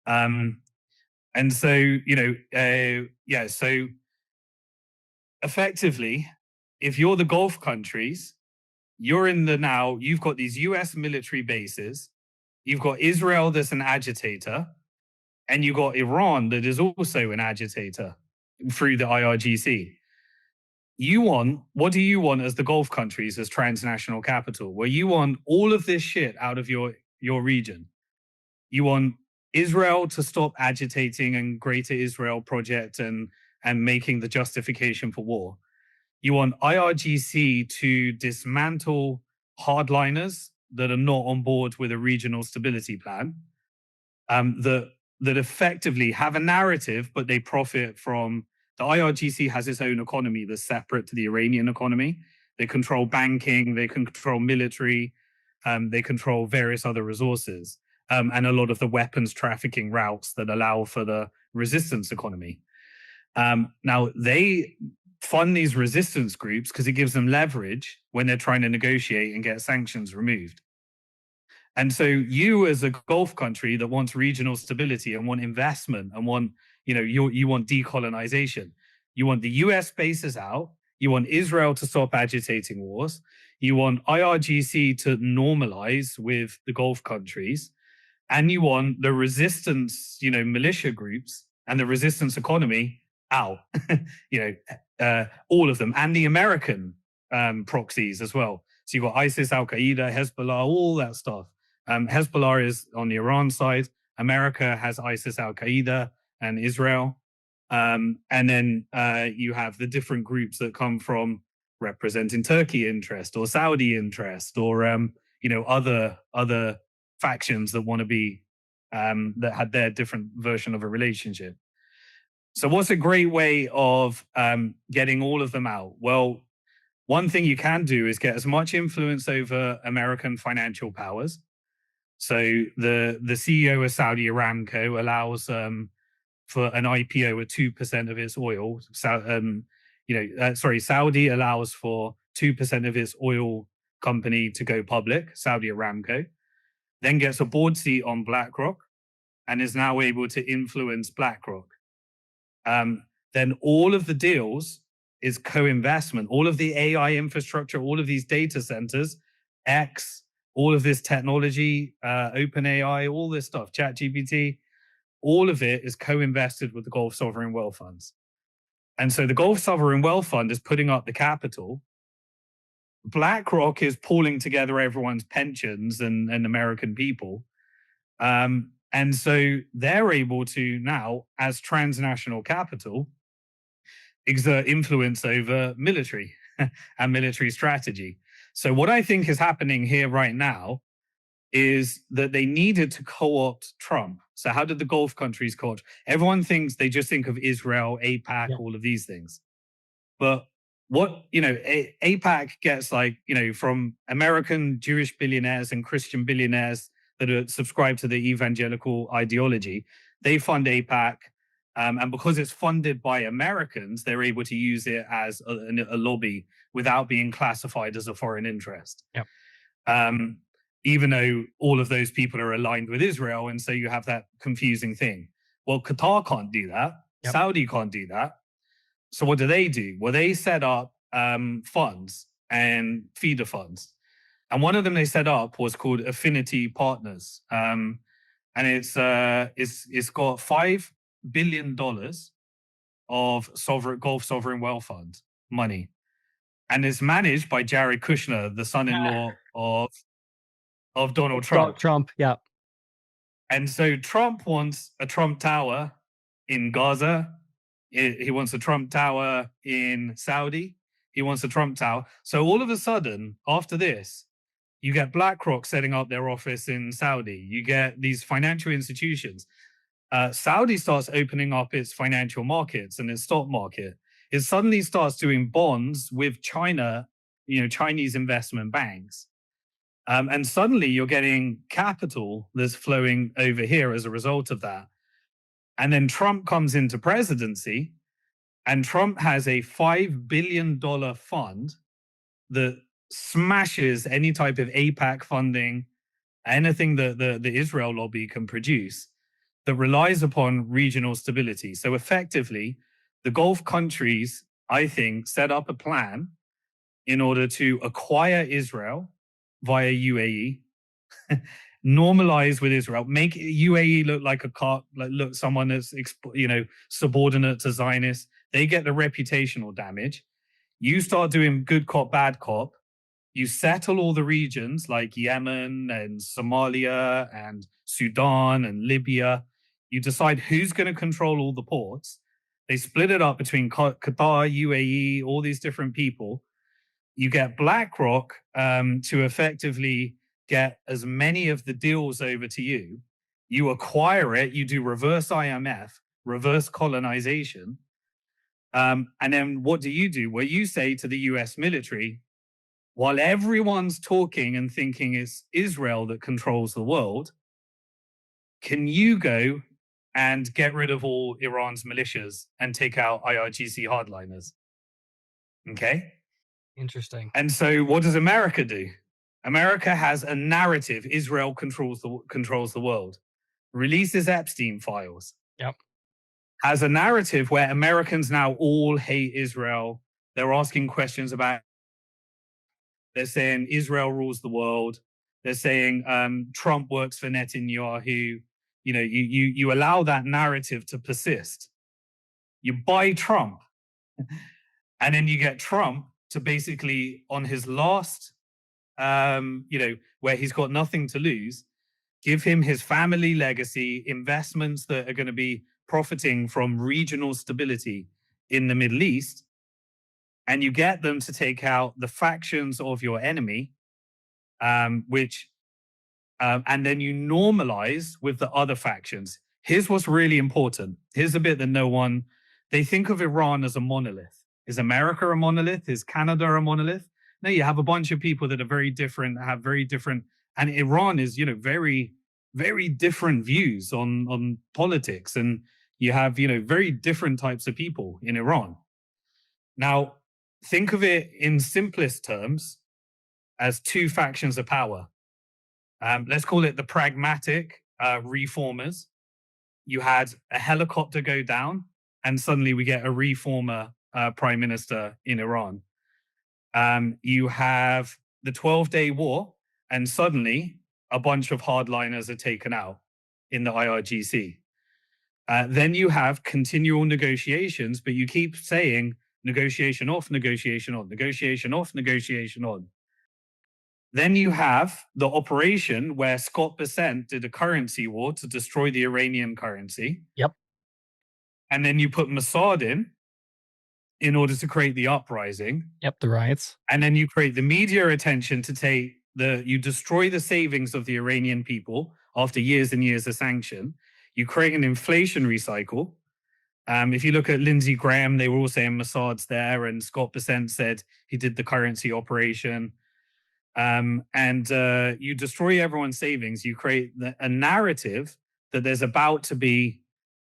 And so so effectively, if you're the Gulf countries, you're in you've got these US military bases, you've got Israel that's an agitator, and you've got Iran that is also an agitator through the IRGC. What do you want as the Gulf countries as transnational capital? Well, you want all of this shit out of your region. You want Israel to stop agitating and Greater Israel project and making the justification for war. You want IRGC to dismantle hardliners that are not on board with a regional stability plan, that effectively have a narrative, but they profit from. The IRGC has its own economy that's separate to the Iranian economy. They control banking, they control military, they control various other resources, and a lot of the weapons trafficking routes that allow for the resistance economy. Now, they fund these resistance groups because it gives them leverage when they're trying to negotiate and get sanctions removed. And so you as a Gulf country that wants regional stability and want investment and want, you want decolonization. You want the US bases out. You want Israel to stop agitating wars. You want IRGC to normalize with the Gulf countries. And you want the resistance, militia groups and the resistance economy out, all of them, and the American proxies as well. So you've got ISIS, Al-Qaeda, Hezbollah, all that stuff. Hezbollah is on the Iran side. America has ISIS, Al-Qaeda, and Israel. And then you have the different groups that come from representing Turkey interest or Saudi interest or, other factions that want to be, that had their different version of a relationship. So what's a great way of getting all of them out? Well, one thing you can do is get as much influence over American financial powers. So the CEO of Saudi Aramco allows for an IPO at 2% of its oil. Saudi allows for 2% of its oil company to go public, Saudi Aramco, then gets a board seat on BlackRock and is now able to influence BlackRock. Then all of the deals is co-investment. All of the AI infrastructure, all of these data centers, X, all of this technology, OpenAI, all this stuff, ChatGPT, all of it is co-invested with the Gulf Sovereign Wealth Funds. And so the Gulf Sovereign Wealth Fund is putting up the capital. BlackRock is pulling together everyone's pensions and American people. And so they're able to now, as transnational capital, exert influence over military and military strategy. So what I think is happening here right now is that they needed to co-opt Trump. So how did the Gulf countries co-opt? Everyone thinks, they just think of Israel, AIPAC, all of these things. But what, APAC gets, like, from American Jewish billionaires and Christian billionaires that are subscribed to the evangelical ideology. They fund APAC. And because it's funded by Americans, they're able to use it as a lobby without being classified as a foreign interest. Yep. Even though all of those people are aligned with Israel. And so you have that confusing thing. Well, Qatar can't do that. Yep. Saudi can't do that. So what do? Well, they set up funds and feeder funds. And one of them they set up was called Affinity Partners. And it's got $5 billion of Gulf sovereign wealth fund money. And it's managed by Jared Kushner, the son-in-law of Donald Trump. Trump, yeah. And so Trump wants a Trump Tower in Gaza. He wants a Trump Tower in Saudi. He wants a Trump Tower. So all of a sudden, after this, you get BlackRock setting up their office in Saudi. You get these financial institutions. Saudi starts opening up its financial markets and its stock market. It suddenly starts doing bonds with China, Chinese investment banks. And suddenly you're getting capital that's flowing over here as a result of that. And then Trump comes into presidency, and Trump has a $5 billion fund that smashes any type of APAC funding, anything that the Israel lobby can produce, that relies upon regional stability. So effectively, the Gulf countries, I think, set up a plan in order to acquire Israel via UAE, normalize with Israel, make UAE look like someone that's subordinate to Zionists. They get the reputational damage. You start doing good cop, bad cop. You settle all the regions like Yemen and Somalia and Sudan and Libya. You decide who's going to control all the ports. They split it up between Qatar, UAE, all these different people. You get BlackRock to effectively get as many of the deals over to you. You acquire it. You do reverse IMF, reverse colonization. And then what do? Well, you say to the US military, while everyone's talking and thinking it's Israel that controls the world, can you go and get rid of all Iran's militias and take out IRGC hardliners? Okay. Interesting. And so what does America do? America has a narrative. Israel controls the world. Releases Epstein files. Yep. Has a narrative where Americans now all hate Israel. They're asking questions about. They're saying Israel rules the world. They're saying Trump works for Netanyahu. You allow that narrative to persist. You buy Trump, and then you get Trump to basically, on his last, where he's got nothing to lose, give him his family legacy, investments that are going to be profiting from regional stability in the Middle East, and you get them to take out the factions of your enemy, and then you normalize with the other factions. Here's what's really important. Here's the bit that they think of Iran as a monolith. Is America a monolith? Is Canada a monolith? No, you have a bunch of people that are very different, and Iran is, very, very different views on politics. And you have, very different types of people in Iran. Now, think of it in simplest terms as two factions of power. Let's call it the pragmatic reformers. You had a helicopter go down, and suddenly we get a reformer prime minister in Iran. You have the 12-day war, and suddenly a bunch of hardliners are taken out in the IRGC. Then you have continual negotiations, but you keep saying negotiation off, negotiation on, negotiation off, negotiation on. Then you have the operation where Scott Bessent did a currency war to destroy the Iranian currency. Yep. And then you put Mossad in order to create the uprising. Yep, the riots. And then you create the media attention you destroy the savings of the Iranian people after years and years of sanction. You create an inflationary cycle. If you look at Lindsey Graham, they were all saying Mossad's there, and Scott Bessent said he did the currency operation. And you destroy everyone's savings. You create a narrative that there's about to be,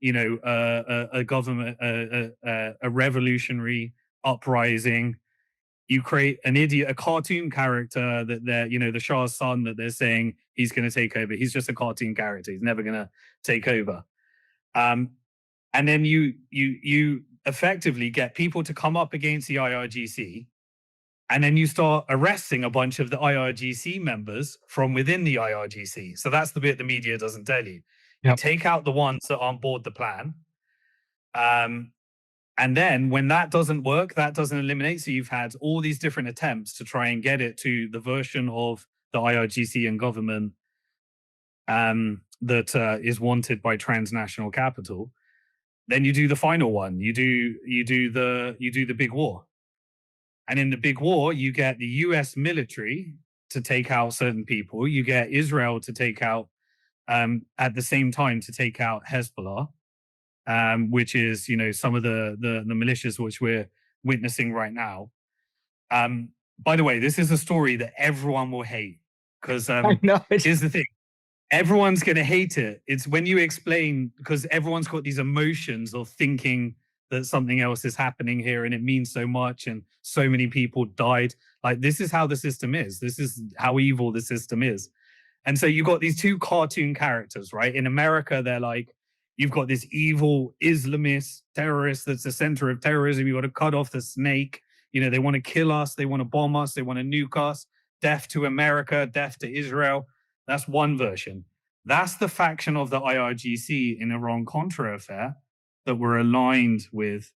a government, a revolutionary uprising. You create an idiot, a cartoon character that they're, the Shah's son that they're saying he's going to take over. He's just a cartoon character. He's never going to take over. And then you effectively get people to come up against the IRGC, and then you start arresting a bunch of the IRGC members from within the IRGC. So that's the bit the media doesn't tell you. You take out the ones that aren't board the plan. And then when that doesn't work, that doesn't eliminate. So you've had all these different attempts to try and get it to the version of the IRGC and government that is wanted by transnational capital. Then you do the final one. You do the big war. And in the big war, you get the US military to take out certain people. You get Israel to take out, at the same time, to take out Hezbollah, which is, some of the militias which we're witnessing right now. By the way, this is a story that everyone will hate because here's the thing. Everyone's going to hate it. It's when you explain, because everyone's got these emotions of thinking that something else is happening here and it means so much and so many people died. Like, this is how the system is. This is how evil the system is. And so you've got these two cartoon characters, right? In America, they're like, you've got this evil Islamist terrorist that's the center of terrorism. You've got to cut off the snake. They want to kill us. They want to bomb us. They want to nuke us. Death to America, death to Israel. That's one version. That's the faction of the IRGC in Iran-Contra affair that were aligned with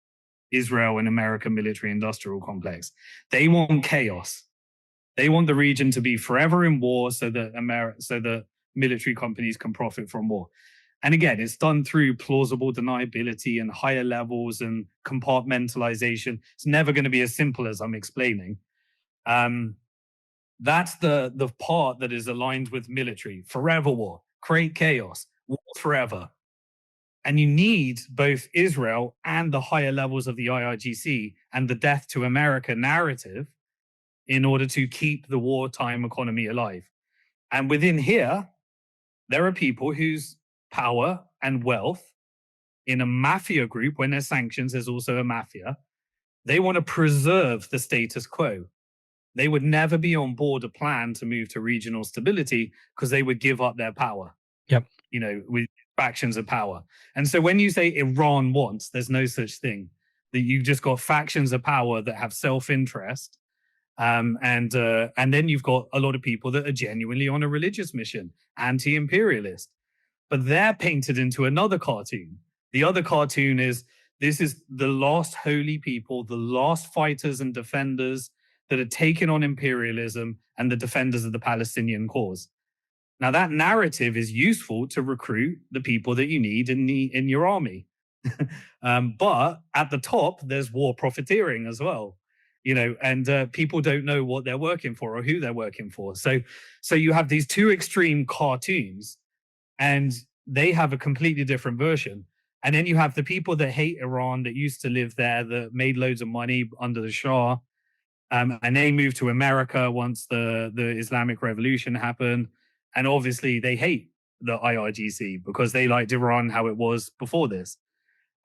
Israel and American military-industrial complex. They want chaos. They want the region to be forever in war so that military companies can profit from war. And again, it's done through plausible deniability and higher levels and compartmentalization. It's never going to be as simple as I'm explaining. That's the part that is aligned with military. Forever war, create chaos, war forever. And you need both Israel and the higher levels of the IRGC and the death to America narrative in order to keep the wartime economy alive. And within here, there are people whose power and wealth in a mafia group, when there's sanctions, there's also a mafia. They want to preserve the status quo. They would never be on board a plan to move to regional stability because they would give up their power. Yep. With factions of power. And so when you say Iran wants, there's no such thing. That you just got factions of power that have self-interest. And then you've got a lot of people that are genuinely on a religious mission, anti-imperialist. But they're painted into another cartoon. The other cartoon is, this is the last holy people, the last fighters and defenders that are taking on imperialism and the defenders of the Palestinian cause. Now, that narrative is useful to recruit the people that you need in your army. But at the top, there's war profiteering as well, and people don't know what they're working for or who they're working for. So you have these two extreme cartoons, and they have a completely different version. And then you have the people that hate Iran, that used to live there, that made loads of money under the Shah. And they moved to America once the Islamic Revolution happened. And obviously they hate the IRGC because they liked Iran how it was before this.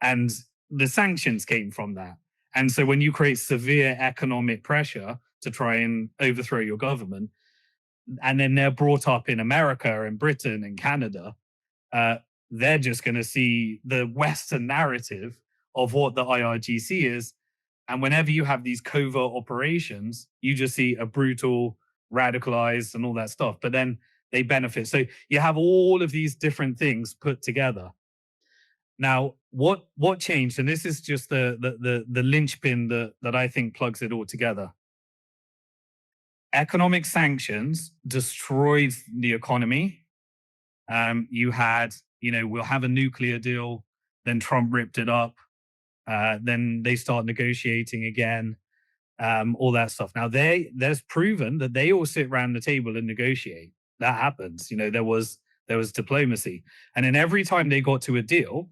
And the sanctions came from that. And so when you create severe economic pressure to try and overthrow your government, and then they're brought up in America and Britain and Canada, they're just going to see the Western narrative of what the IRGC is. And whenever you have these covert operations, you just see a brutal, radicalized and all that stuff. But then they benefit. So you have all of these different things put together. Now, what changed? And this is just the linchpin that I think plugs it all together. Economic sanctions destroyed the economy. You had, we'll have a nuclear deal. Then Trump ripped it up. Then they start negotiating again. All that stuff. Now, there's proven that they all sit around the table and negotiate. That happens. There was diplomacy. And then every time they got to a deal,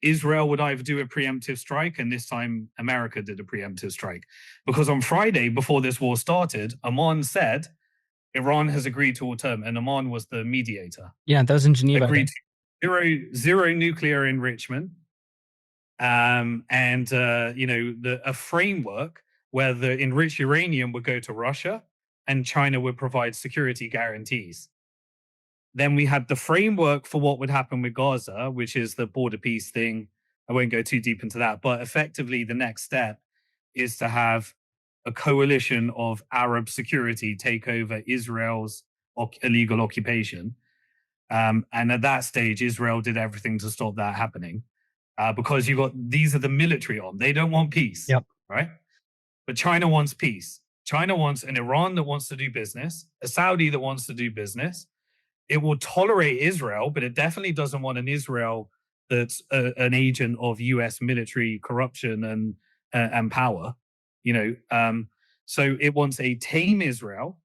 Israel would either do a preemptive strike, and this time America did a preemptive strike. Because on Friday, before this war started, Oman said Iran has agreed to and Oman was the mediator. Yeah, that was in Geneva. Agreed to zero nuclear enrichment, and a framework where the enriched uranium would go to Russia and China would provide security guarantees. Then we had the framework for what would happen with Gaza, which is the border peace thing. I won't go too deep into that, but effectively the next step is to have a coalition of Arab security take over Israel's illegal occupation. And at that stage, Israel did everything to stop that happening, because these are the military arm. They don't want peace, right? But China wants peace. China wants an Iran that wants to do business, a Saudi that wants to do business. It will tolerate Israel, but it definitely doesn't want an Israel that's an agent of U.S. military corruption and power. So it wants a tame Israel.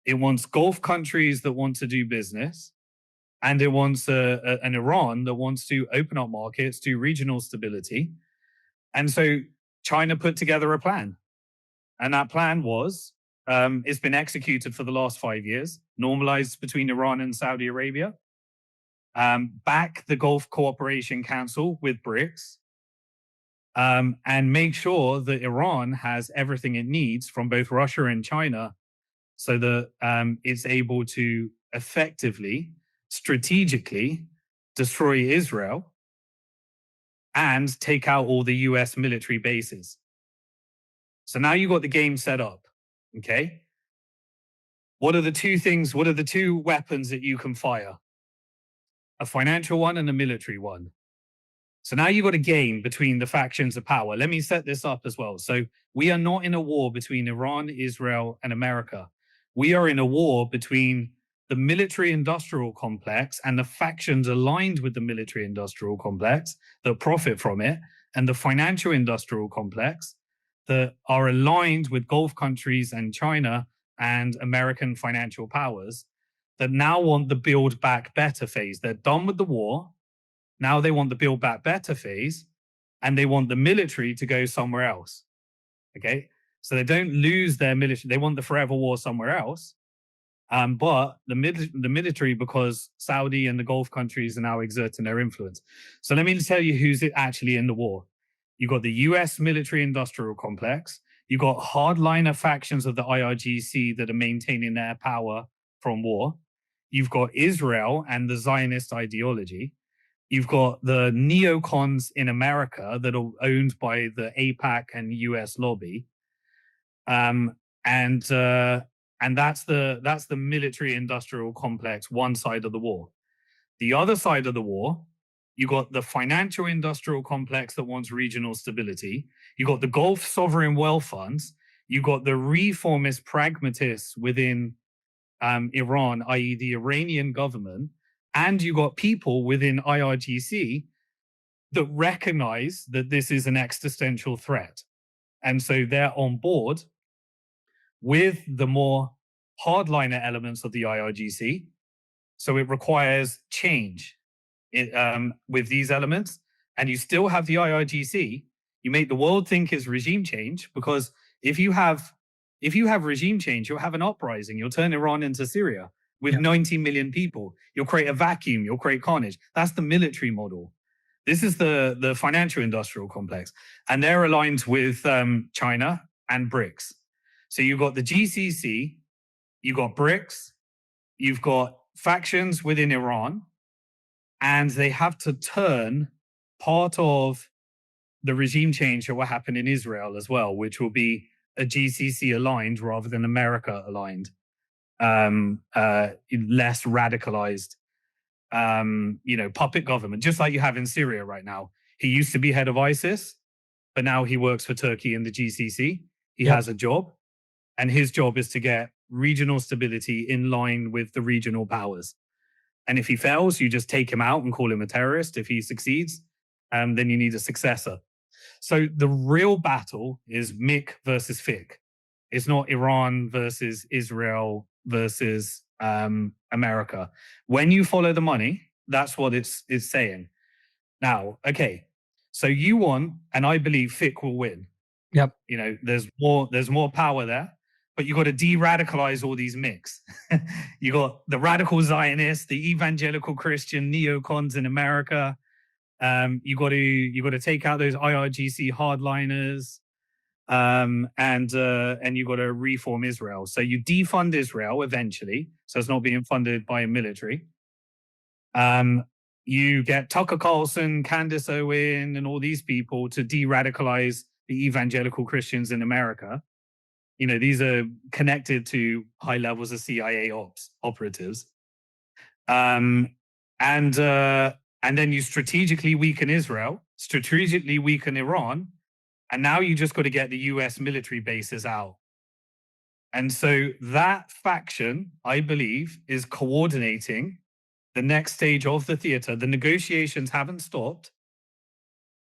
It wants Gulf countries that want to do business. And it wants an Iran that wants to open up markets, do regional stability. And so China put together a plan. And that plan was, it's been executed for the last 5 years, normalized between Iran and Saudi Arabia, back the Gulf Cooperation Council with BRICS, and make sure that Iran has everything it needs from both Russia and China so that it's able to effectively, strategically destroy Israel and take out all the US military bases. So now you got the game set up, okay? What are the two weapons that you can fire? A financial one and a military one. So now you've got a game between the factions of power. Let me set this up as well. So we are not in a war between Iran, Israel, and America. We are in a war between the military-industrial complex and the factions aligned with the military-industrial complex that profit from it, and the financial-industrial complex that are aligned with Gulf countries and China and American financial powers that now want the build back better phase. They're done with the war. Now they want the build back better phase, and they want the military to go somewhere else. Okay? So they don't lose their military. They want the forever war somewhere else. But the military, because Saudi and the Gulf countries are now exerting their influence. So let me tell you who's actually in the war. You've got the US military-industrial complex. You've got hardliner factions of the IRGC that are maintaining their power from war. You've got Israel and the Zionist ideology. You've got the neocons in America that are owned by the AIPAC and US lobby. And that's the military-industrial complex, one side of the war. The other side of the war, you got the financial industrial complex that wants regional stability. You got the Gulf sovereign wealth funds. You got the reformist pragmatists within Iran, i.e. the Iranian government. And you got people within IRGC that recognize that this is an existential threat. And so they're on board with the more hardliner elements of the IRGC. So it requires change with these elements. And you still have the IRGC. You make the world think it's regime change, because if you have regime change, you'll have an uprising. You'll turn Iran into Syria with 90 million people. You'll create a vacuum. You'll create carnage. That's the military model. This is the financial industrial complex. And they're aligned with China and BRICS. So you've got the GCC, you've got BRICS, you've got factions within Iran, and they have to turn part of the regime change that will happen in Israel as well, which will be a GCC aligned rather than America aligned, less radicalized, puppet government, just like you have in Syria right now. He used to be head of ISIS, but now he works for Turkey in the GCC. He has a job, and his job is to get regional stability in line with the regional powers. And if he fails, you just take him out and call him a terrorist. If he succeeds, then you need a successor. So the real battle is Mick versus Fick. It's not Iran versus Israel versus America. When you follow the money, that's what it's saying. Now, okay, so you want, and I believe Fick will win. Yep. You know, there's more power there, but you got to de-radicalize all these mix. You got the radical Zionists, the evangelical Christian neocons in America. You got to take out those IRGC hardliners, and you got to reform Israel. So you defund Israel eventually, so it's not being funded by a military. You get Tucker Carlson, Candace Owen, and all these people to de-radicalize the evangelical Christians in America. You know, these are connected to high levels of CIA operatives. And then you strategically weaken Israel, strategically weaken Iran, and now you just got to get the US military bases out. And so that faction, I believe, is coordinating the next stage of the theater. The negotiations haven't stopped.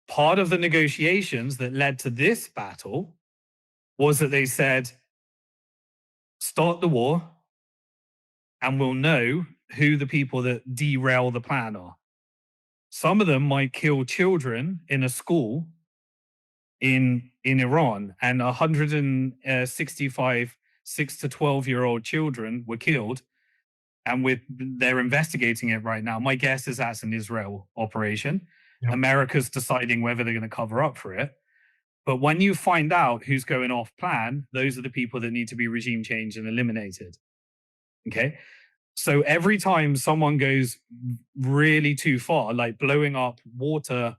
Part of the negotiations that led to this battle was that they said, start the war, and we'll know who the people that derail the plan are. Some of them might kill children in a school in Iran, and 165 6 to 12-year-old children were killed, and they're investigating it right now. My guess is that's an Israel operation. Yep. America's deciding whether they're going to cover up for it. But when you find out who's going off plan, those are the people that need to be regime changed and eliminated. Okay? So every time someone goes really too far, like blowing up water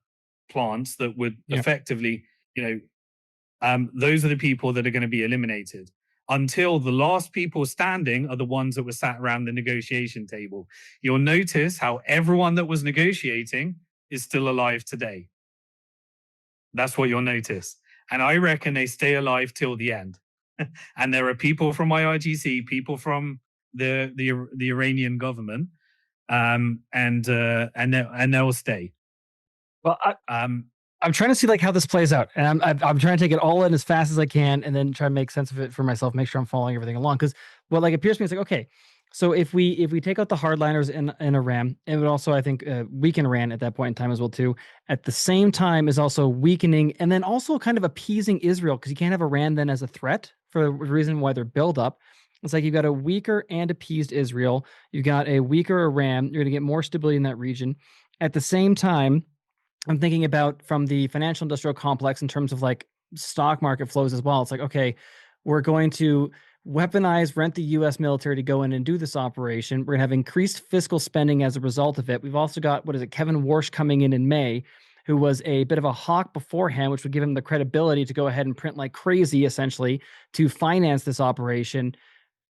plants that would effectively, those are the people that are going to be eliminated, until the last people standing are the ones that were sat around the negotiation table. You'll notice how everyone that was negotiating is still alive today. That's what you'll notice. And I reckon they stay alive till the end. And there are people from IRGC, people from the Iranian government, and they'll stay. Well, I'm trying to see like how this plays out, and I'm trying to take it all in as fast as I can, and then try to make sense of it for myself, make sure I'm following everything along. Because what like appears to me is like, okay, so if we take out the hardliners in Iran, it would also, I think, weaken Iran at that point in time as well too. At the same time, is also weakening and then also kind of appeasing Israel, because you can't have Iran then as a threat for the reason why they're built up. It's like you've got a weaker and appeased Israel. You've got a weaker Iran. You're going to get more stability in that region. At the same time, I'm thinking about from the financial industrial complex in terms of like stock market flows as well. It's like, okay, we're going to weaponize, rent the US military to go in and do this operation. We're going to have increased fiscal spending as a result of it. We've also got, Kevin Warsh coming in May, who was a bit of a hawk beforehand, which would give him the credibility to go ahead and print like crazy, essentially, to finance this operation.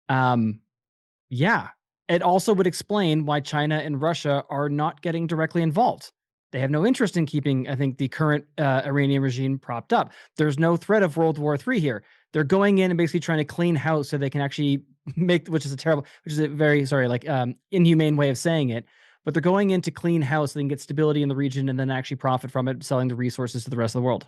Yeah, it also would explain why China and Russia are not getting directly involved. They have no interest in keeping, I think, the current Iranian regime propped up. There's no threat of World War III here. They're going in and basically trying to clean house so they can actually make, which is a very, inhumane way of saying it. But they're going in to clean house so they can get stability in the region and then actually profit from it, selling the resources to the rest of the world.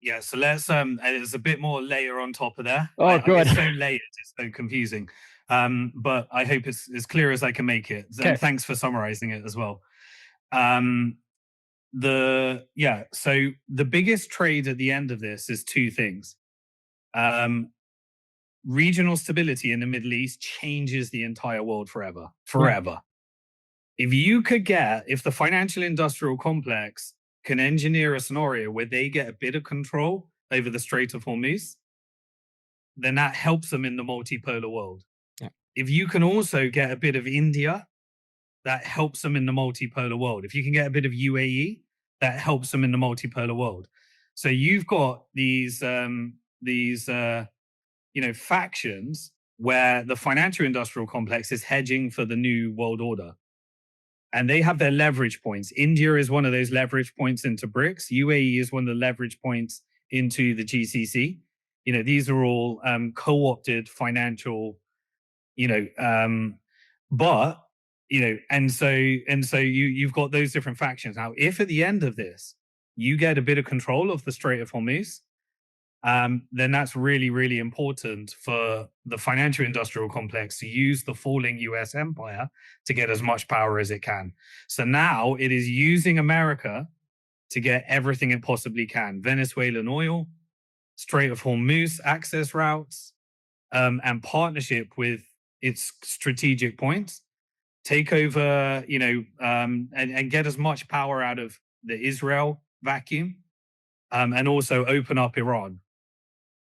Yeah, so let's there's a bit more layer on top of there. Oh, good. It's so layered, it's so confusing. But I hope it's as clear as I can make it. Okay. And thanks for summarizing it as well. So the biggest trade at the end of this is two things. Regional stability in the Middle East changes the entire world forever. Yeah. If the financial industrial complex can engineer a scenario where they get a bit of control over the Strait of Hormuz, then that helps them in the multipolar world. Yeah. If you can also get a bit of India, that helps them in the multipolar world. If you can get a bit of UAE, that helps them in the multipolar world. So you've got these factions where the financial industrial complex is hedging for the new world order. And they have their leverage points. India is one of those leverage points into BRICS. UAE is one of the leverage points into the GCC. These are all co-opted financial, but you've got those different factions. Now, if at the end of this, you get a bit of control of the Strait of Hormuz, then that's really, really important for the financial industrial complex to use the falling US empire to get as much power as it can. So now it is using America to get everything it possibly can: Venezuelan oil, Strait of Hormuz access routes, and partnership with its strategic points, take over, and get as much power out of the Israel vacuum, and also open up Iran.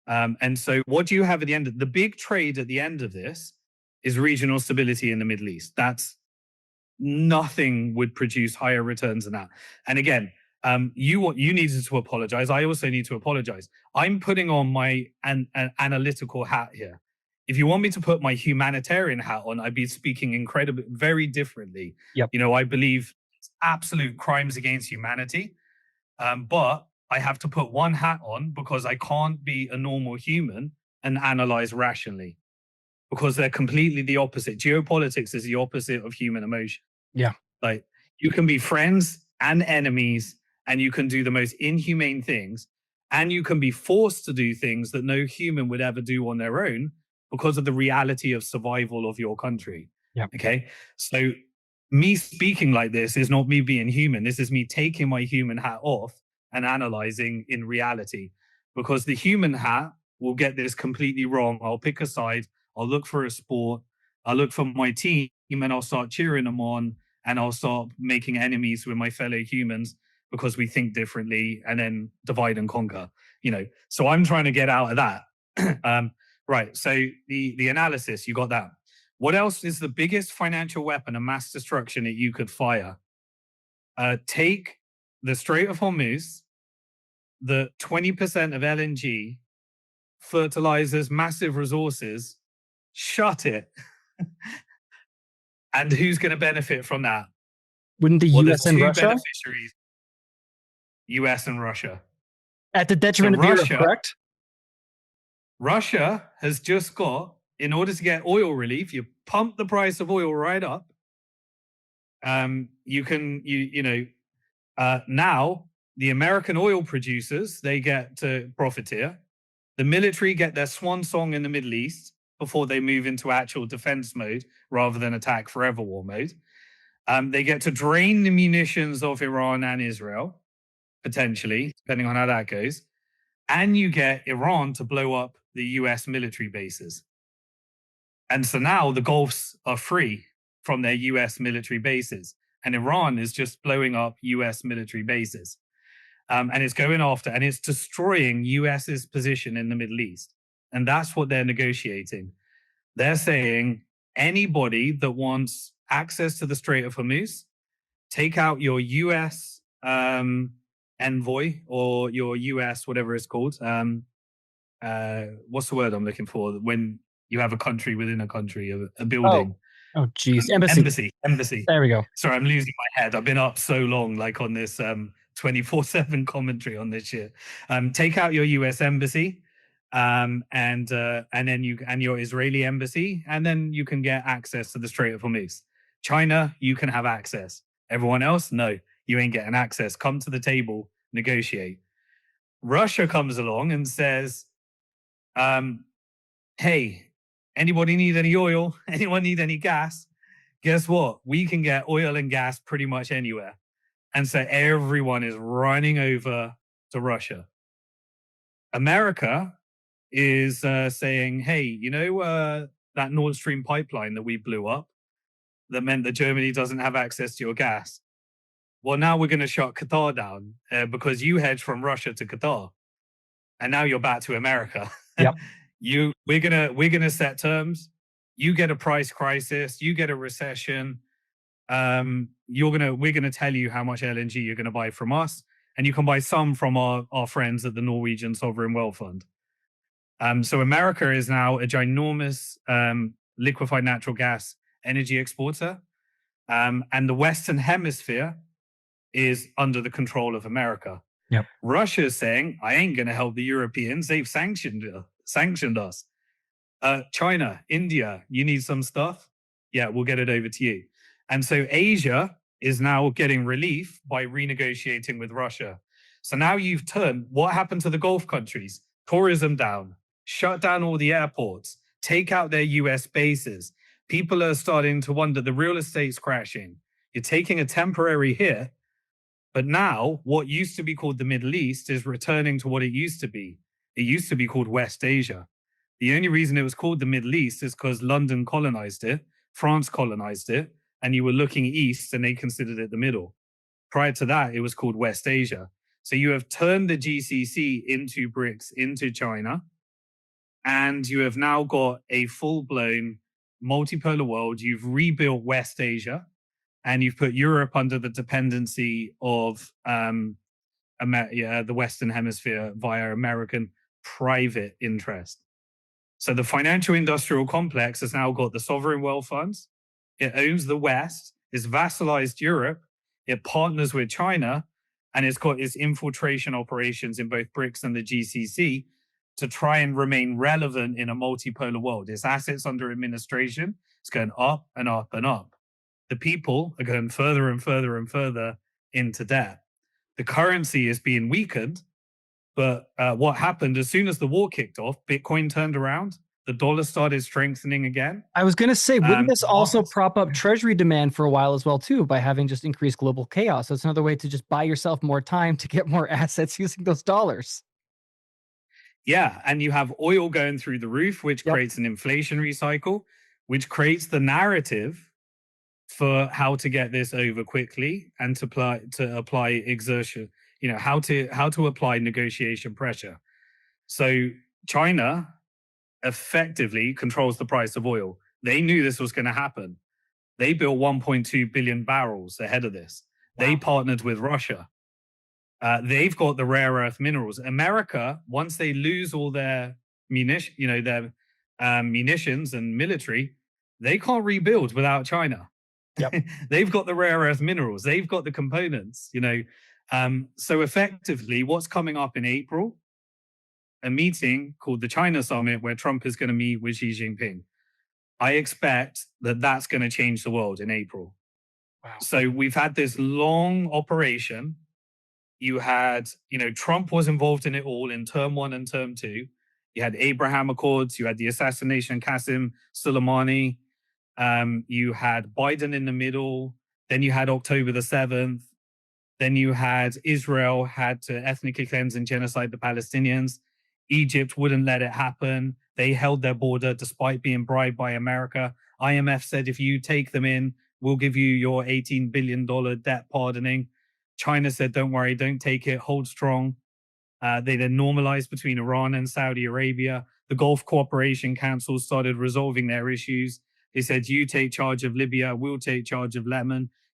And so what do you have at the end of the big trade at the end of this is regional stability in the Middle East. That's nothing would produce higher returns than that. And again, you needed to apologize. I also need to apologize. I'm putting on my an analytical hat here. If you want me to put my humanitarian hat on, I'd be speaking incredibly, very differently. Yep. I believe it's absolute crimes against humanity. But I have to put one hat on because I can't be a normal human and analyze rationally, because they're completely the opposite. Geopolitics is the opposite of human emotion. Yeah. Like, you can be friends and enemies, and you can do the most inhumane things, and you can be forced to do things that no human would ever do on their own because of the reality of survival of your country. Yeah. Okay. So me speaking like this is not me being human. This is me taking my human hat off and analyzing in reality, because the human hat will get this completely wrong. I'll pick a side. I'll look for a sport. I'll look for my team, and I'll start cheering them on, and I'll start making enemies with my fellow humans because we think differently, and then divide and conquer. So I'm trying to get out of that. Right. So the analysis, you got that. What else is the biggest financial weapon of mass destruction that you could fire? Take the Strait of Hormuz, the 20% of LNG, fertilizers, massive resources, shut it. And who's going to benefit from that? Wouldn't the US and Russia? Beneficiaries, US and Russia. At the detriment of Europe, correct? Russia has just got, in order to get oil relief, you pump the price of oil right up. Now the American oil producers, they get to profiteer. The military get their swan song in the Middle East before they move into actual defense mode rather than attack forever war mode. They get to drain the munitions of Iran and Israel, potentially, depending on how that goes. And you get Iran to blow up the US military bases. And so now the Gulfs are free from their US military bases, and Iran is just blowing up US military bases. And it's going after, and it's destroying US's position in the Middle East. And that's what they're negotiating. They're saying anybody that wants access to the Strait of Hormuz, take out your US envoy or your US, whatever it's called. What's the word I'm looking for? When you have a country within a country, a building. Oh, geez. Embassy. There we go. Sorry, I'm losing my head. I've been up so long, like on this 24/7 commentary on this shit. Take out your US embassy, and then your Israeli embassy, and then you can get access to the Strait of Hormuz. China, you can have access. Everyone else, no, you ain't getting access. Come to the table, negotiate. Russia comes along and says, hey, anybody need any oil? Anyone need any gas? Guess what? We can get oil and gas pretty much anywhere. And so everyone is running over to Russia. America is saying, hey, that Nord Stream pipeline that we blew up that meant that Germany doesn't have access to your gas. Well, now we're going to shut Qatar down because you hedged from Russia to Qatar. And now you're back to America. Yep. We're gonna set terms. You get a price crisis. You get a recession. We're gonna tell you how much LNG you're gonna buy from us, and you can buy some from our friends at the Norwegian Sovereign Wealth Fund. So America is now a ginormous liquefied natural gas energy exporter, and the Western Hemisphere is under the control of America. Yep. Russia is saying, I ain't going to help the Europeans. They've sanctioned us. China, India, you need some stuff? Yeah, we'll get it over to you. And so Asia is now getting relief by renegotiating with Russia. So now you've turned, what happened to the Gulf countries? tourism down, shut down all the airports, take out their US bases. People are starting to wonder, the real estate's crashing. You're taking a temporary hit, but now what used to be called the Middle East is returning to what it used to be. It used to be called West Asia. The only reason it was called the Middle East is because London colonized it, France colonized it, and you were looking east and they considered it the middle. Prior to that, it was called West Asia. So you have turned the GCC into BRICS, into China, and you have now got a full-blown multipolar world. You've rebuilt West Asia, and you've put Europe under the dependency of the Western Hemisphere via American private interest. So the financial industrial complex has now got the sovereign wealth funds. It owns the West. It's vassalized Europe. It partners with China, and it's got its infiltration operations in both BRICS and the GCC to try and remain relevant in a multipolar world. Its assets under administration is going up and up and up. The people are going further and further and further into debt. The currency is being weakened, but what happened as soon as the war kicked off, Bitcoin turned around, the dollar started strengthening again. I was going to say, wouldn't this also prop up treasury demand for a while as well, too, by having just increased global chaos? So it's another way to just buy yourself more time to get more assets using those dollars. Yeah, and you have oil going through the roof, which creates an inflationary cycle, which creates the narrative for how to get this over quickly and to apply exertion, how to apply negotiation pressure. So China effectively controls the price of oil. They knew this was going to happen. They built 1.2 billion barrels ahead of this. Wow. They partnered with Russia. They've got the rare earth minerals. America, once they lose all their munitions and military, they can't rebuild without China. Yep. They've got the rare earth minerals. They've got the components, So effectively, what's coming up in April? A meeting called the China Summit where Trump is going to meet with Xi Jinping. I expect that that's going to change the world in April. Wow. So we've had this long operation. You had, Trump was involved in it all in term 1 and term 2. You had Abraham Accords. You had the assassination of Qasem Soleimani. You had Biden in the middle. Then you had October the 7th. Then you had Israel had to ethnically cleanse and genocide the Palestinians. Egypt wouldn't let it happen. They held their border despite being bribed by America. IMF said, if you take them in, we'll give you your $18 billion debt pardoning. China said, don't worry, don't take it, hold strong. They then normalized between Iran and Saudi Arabia. The Gulf Cooperation Council started resolving their issues. They said, you take charge of Libya, we'll take charge of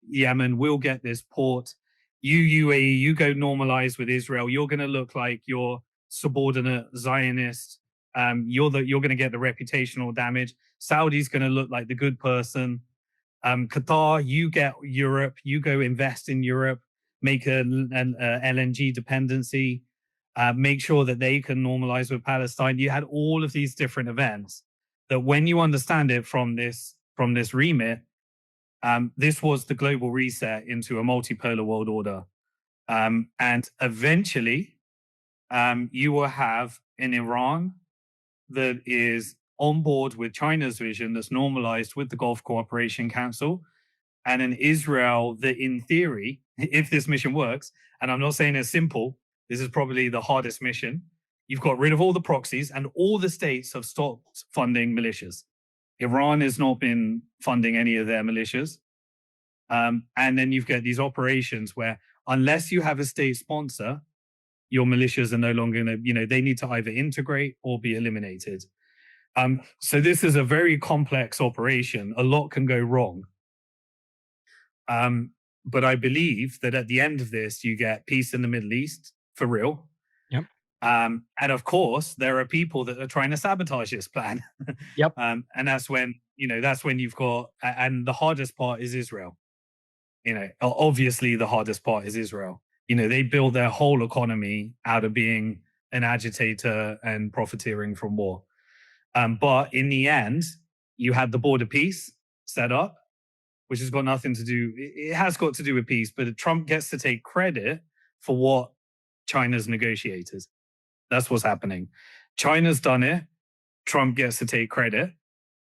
Yemen, we'll get this port. You, UAE, you go normalize with Israel. You're going to look like you're subordinate Zionist. You're going to get the reputational damage. Saudi's going to look like the good person. Qatar, you get Europe. You go invest in Europe. Make an LNG dependency. Make sure that they can normalize with Palestine. You had all of these different events that, when you understand it from this remit, this was the global reset into a multipolar world order. And eventually, you will have an Iran that is on board with China's vision, that's normalized with the Gulf Cooperation Council, and an Israel that, in theory, if this mission works, and I'm not saying it's simple, this is probably the hardest mission. You've got rid of all the proxies, and all the states have stopped funding militias. Iran has not been funding any of their militias. And then you've got these operations where, unless you have a state sponsor, your militias are no longer going to, they need to either integrate or be eliminated. So this is a very complex operation. A lot can go wrong. But I believe that at the end of this, you get peace in the Middle East for real. Yep. And of course, there are people that are trying to sabotage this plan. Yep. And that's when you've got, and the hardest part is Israel. Obviously the hardest part is Israel. They build their whole economy out of being an agitator and profiteering from war. But in the end, you had the border peace set up, which has got nothing to do, it has got to do with peace, but Trump gets to take credit for what China's negotiated. That's what's happening. China's done it. Trump gets to take credit,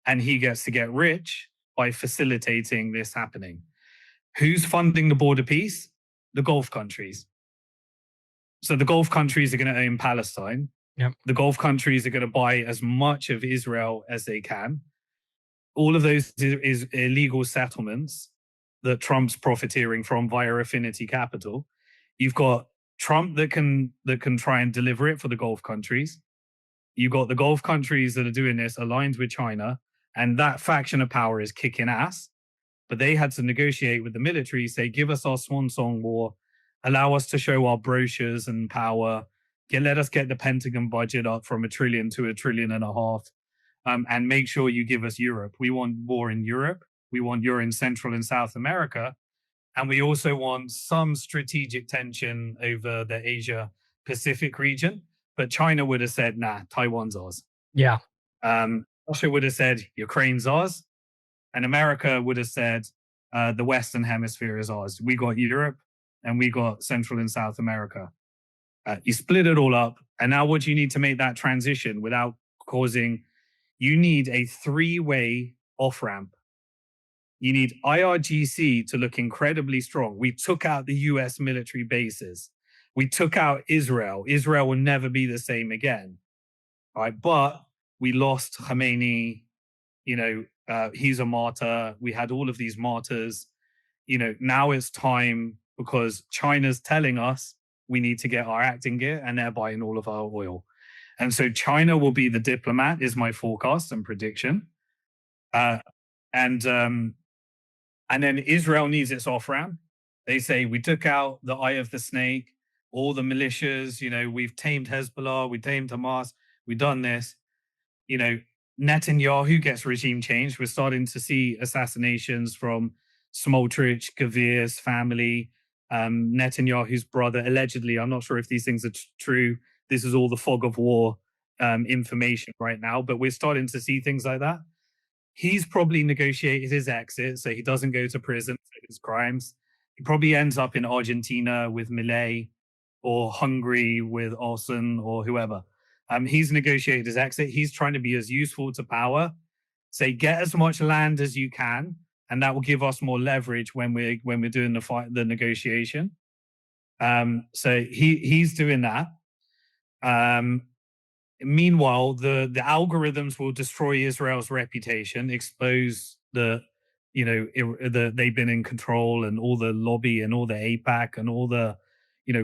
and he gets to get rich by facilitating this happening. Who's funding the border peace? The Gulf countries. So the Gulf countries are going to own Palestine. Yep. The Gulf countries are going to buy as much of Israel as they can. All of those is illegal settlements that Trump's profiteering from via affinity capital. You've got Trump that can try and deliver it for the Gulf countries. You've got the Gulf countries that are doing this aligned with China, and that faction of power is kicking ass. But they had to negotiate with the military, say, give us our swan song war, allow us to show our brochures and power, let us get the Pentagon budget up from $1 trillion to $1.5 trillion, and make sure you give us Europe. We want war in Europe. We want war in Central and South America. And we also want some strategic tension over the Asia Pacific region. But China would have said, nah, Taiwan's ours. Yeah. Russia would have said, Ukraine's ours. And America would have said, the Western Hemisphere is ours. We got Europe and we got Central and South America. You split it all up. And now what you need to make that transition without causing, you need a three-way off-ramp. You need IRGC to look incredibly strong. We took out the US military bases. We took out Israel. Israel will never be the same again. All right, but we lost Khamenei. He's a martyr. We had all of these martyrs. Now it's time because China's telling us we need to get our act in gear, and they're buying all of our oil. And so China will be the diplomat, is my forecast and prediction. And then Israel needs its off-ramp. They say, we took out the eye of the snake, all the militias, we've tamed Hezbollah, we tamed Hamas, we've done this. Netanyahu gets regime change. We're starting to see assassinations from Smotrich, Gavir's family, Netanyahu's brother, allegedly. I'm not sure if these things are true. This is all the fog of war information right now, but we're starting to see things like that. He's probably negotiated his exit so he doesn't go to prison for his crimes. He probably ends up in Argentina with Milei or Hungary with Olsen or whoever. He's negotiated his exit. He's trying to be as useful to power. Say, get as much land as you can, and that will give us more leverage when we're doing the negotiation. So he's doing that. Meanwhile, the algorithms will destroy Israel's reputation, expose they've been in control and all the lobby and all the AIPAC and all the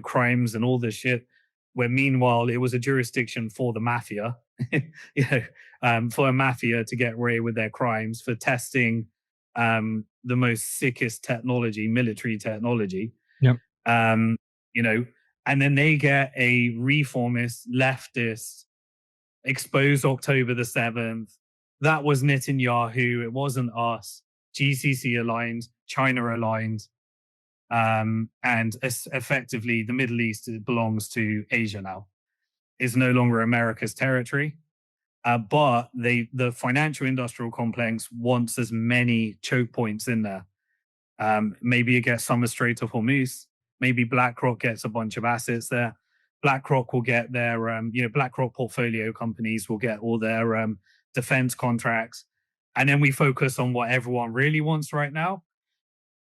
crimes and all the shit. Where meanwhile it was a jurisdiction for the mafia, for a mafia to get away with their crimes for testing the most sickest technology, military technology. Yep. And then they get a reformist, leftist, exposed October the 7th. That was Netanyahu. It wasn't us. GCC aligned, China aligned. And effectively, the Middle East belongs to Asia now. It's no longer America's territory. But the financial industrial complex wants as many choke points in there. Maybe it gets Summer Strait of Hormuz. Maybe BlackRock gets a bunch of assets there. BlackRock will get their, BlackRock portfolio companies will get all their defense contracts. And then we focus on what everyone really wants right now.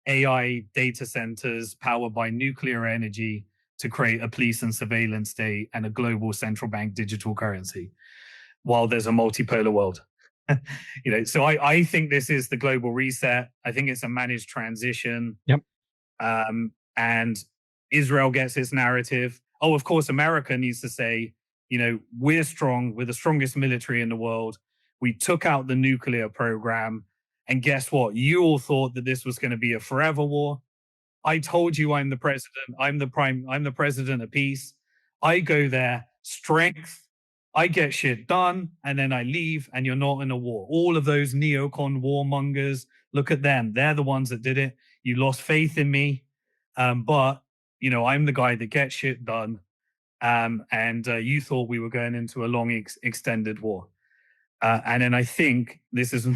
AI data centers powered by nuclear energy to create a police and surveillance state and a global central bank digital currency while there's a multipolar world. So I think this is the global reset. I think it's a managed transition. Yep. And Israel gets its narrative. Oh, of course, America needs to say, we're strong. We're the strongest military in the world. We took out the nuclear program. And guess what? You all thought that this was going to be a forever war. I told you I'm the president. I'm the president of peace. I go there, strength. I get shit done, and then I leave, and you're not in a war. All of those neocon warmongers, look at them. They're the ones that did it. You lost faith in me. But, I'm the guy that gets shit done. And you thought we were going into a long, extended war. And then I think this is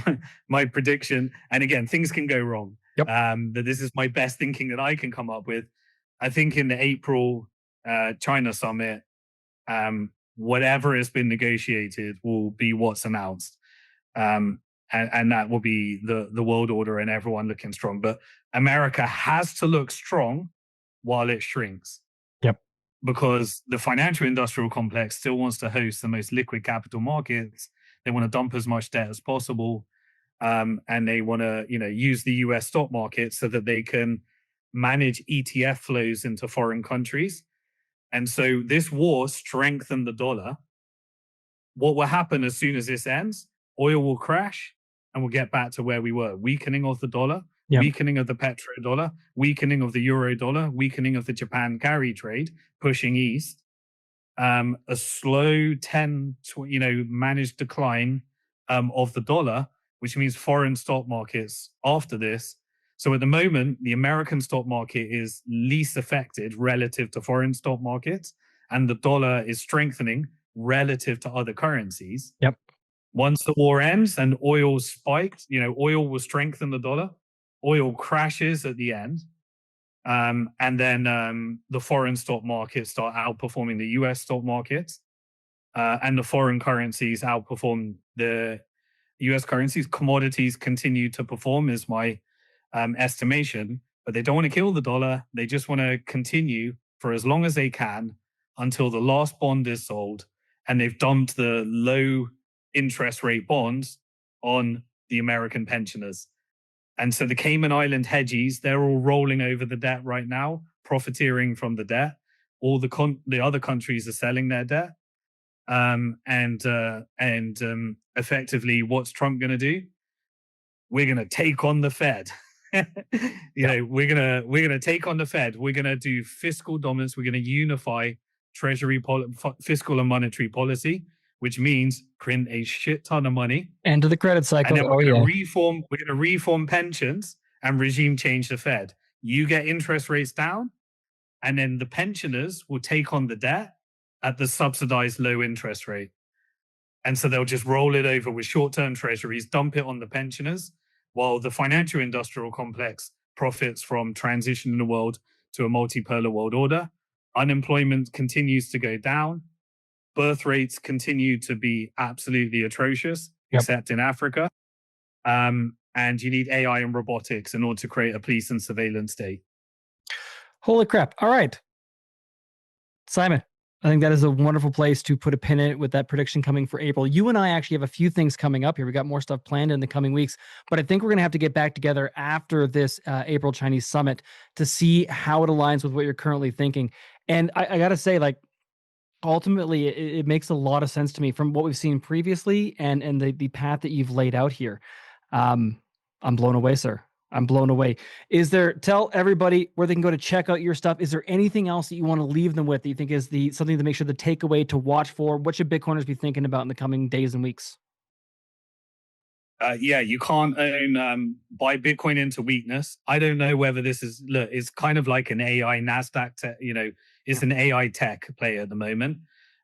my prediction. And again, things can go wrong. Yep. That this is my best thinking that I can come up with. I think in the April China summit, whatever has been negotiated will be what's announced. And that will be the world order and everyone looking strong. But America has to look strong while it shrinks. Yep. Because the financial industrial complex still wants to host the most liquid capital markets. They want to dump as much debt as possible. And they want to, use the US stock market so that they can manage ETF flows into foreign countries. And so this war strengthened the dollar. What will happen as soon as this ends? Oil will crash and we'll get back to where we were. Weakening of the dollar, Yep. weakening of the petrodollar, weakening of the euro dollar, weakening of the Japan carry trade, pushing east. A slow managed decline of the dollar, which means foreign stock markets after this. So at the moment, the American stock market is least affected relative to foreign stock markets, and the dollar is strengthening relative to other currencies. Yep. Once the war ends and oil spiked, oil will strengthen the dollar. Oil crashes at the end. And then the foreign stock markets start outperforming the US stock markets. And the foreign currencies outperform the US currencies. Commodities continue to perform, is my estimation. But they don't want to kill the dollar. They just want to continue for as long as they can until the last bond is sold and they've dumped the low interest rate bonds on the American pensioners. And so the Cayman Island hedgies, they're all rolling over the debt right now, profiteering from the debt. All the other countries are selling their debt. And effectively, what's Trump going to do? We're going to take on the Fed. We're gonna take on the Fed. We're gonna do fiscal dominance. We're gonna unify fiscal and monetary policy, which means print a shit ton of money. End of the credit cycle. And then we're gonna reform pensions and regime change the Fed. You get interest rates down, and then the pensioners will take on the debt at the subsidized low interest rate. And so they'll just roll it over with short-term treasuries, dump it on the pensioners, while the financial industrial complex profits from transitioning the world to a multipolar world order. Unemployment continues to go down. Birth rates continue to be absolutely atrocious, except in Africa. And you need AI and robotics in order to create a police and surveillance state. Holy crap. All right. Simon, I think that is a wonderful place to put a pin in it with that prediction coming for April. You and I actually have a few things coming up here. We got more stuff planned in the coming weeks, but I think we're going to have to get back together after this April Chinese summit to see how it aligns with what you're currently thinking. And I got to say, like, ultimately, it makes a lot of sense to me from what we've seen previously and the path that you've laid out here. I'm blown away, sir. I'm blown away. Tell everybody where they can go to check out your stuff. Is there anything else that you want to leave them with that you think is something to make sure the takeaway to watch for? What should Bitcoiners be thinking about in the coming days and weeks? You can't buy Bitcoin into weakness. I don't know whether this is, look, it's kind of like an AI NASDAQ, it's an AI tech play at the moment.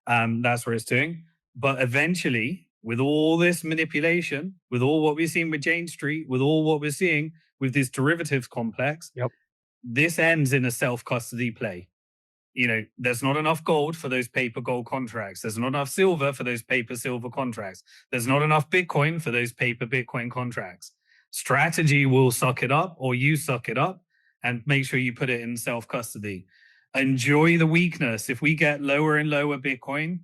That's what it's doing. But eventually, with all this manipulation, with all what we're seeing with Jane Street, with all what we're seeing with this derivatives complex, this ends in a self-custody play. There's not enough gold for those paper gold contracts. There's not enough silver for those paper silver contracts. There's not enough Bitcoin for those paper Bitcoin contracts. Strategy will suck it up, or you suck it up and make sure you put it in self-custody. Enjoy the weakness. If we get lower and lower Bitcoin,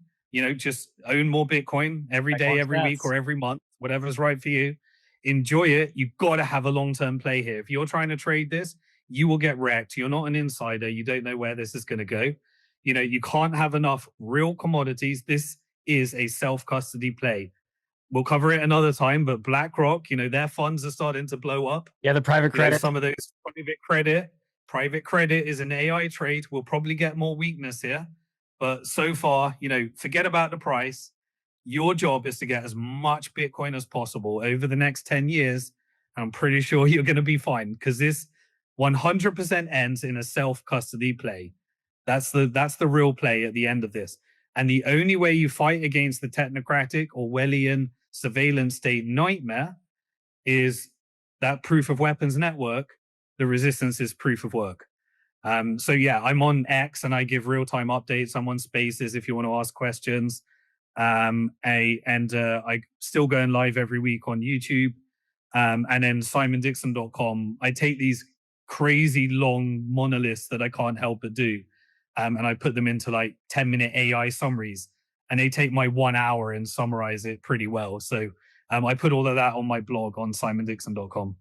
just own more Bitcoin every day, every week, or every month, whatever's right for you. Enjoy it. You've got to have a long-term play here. If you're trying to trade this, you will get wrecked. You're not an insider. You don't know where this is going to go. You can't have enough real commodities. This is a self-custody play. We'll cover it another time, but BlackRock, their funds are starting to blow up. Yeah, the private credit. Some of those private credit is an AI trade. We'll probably get more weakness here. But so far, forget about the price. Your job is to get as much Bitcoin as possible over the next 10 years. I'm pretty sure you're going to be fine, because this 100% ends in a self-custody play. That's the real play at the end of this. And the only way you fight against the technocratic Orwellian surveillance state nightmare is that proof of weapons network. The resistance is proof of work. So yeah, I'm on X and I give real-time updates. I'm on Spaces if you want to ask questions. I still going live every week on YouTube. And then simondixon.com. I take these crazy long monoliths that I can't help but do. And I put them into like 10-minute AI summaries. And they take my 1 hour and summarize it pretty well. So I put all of that on my blog on simondixon.com.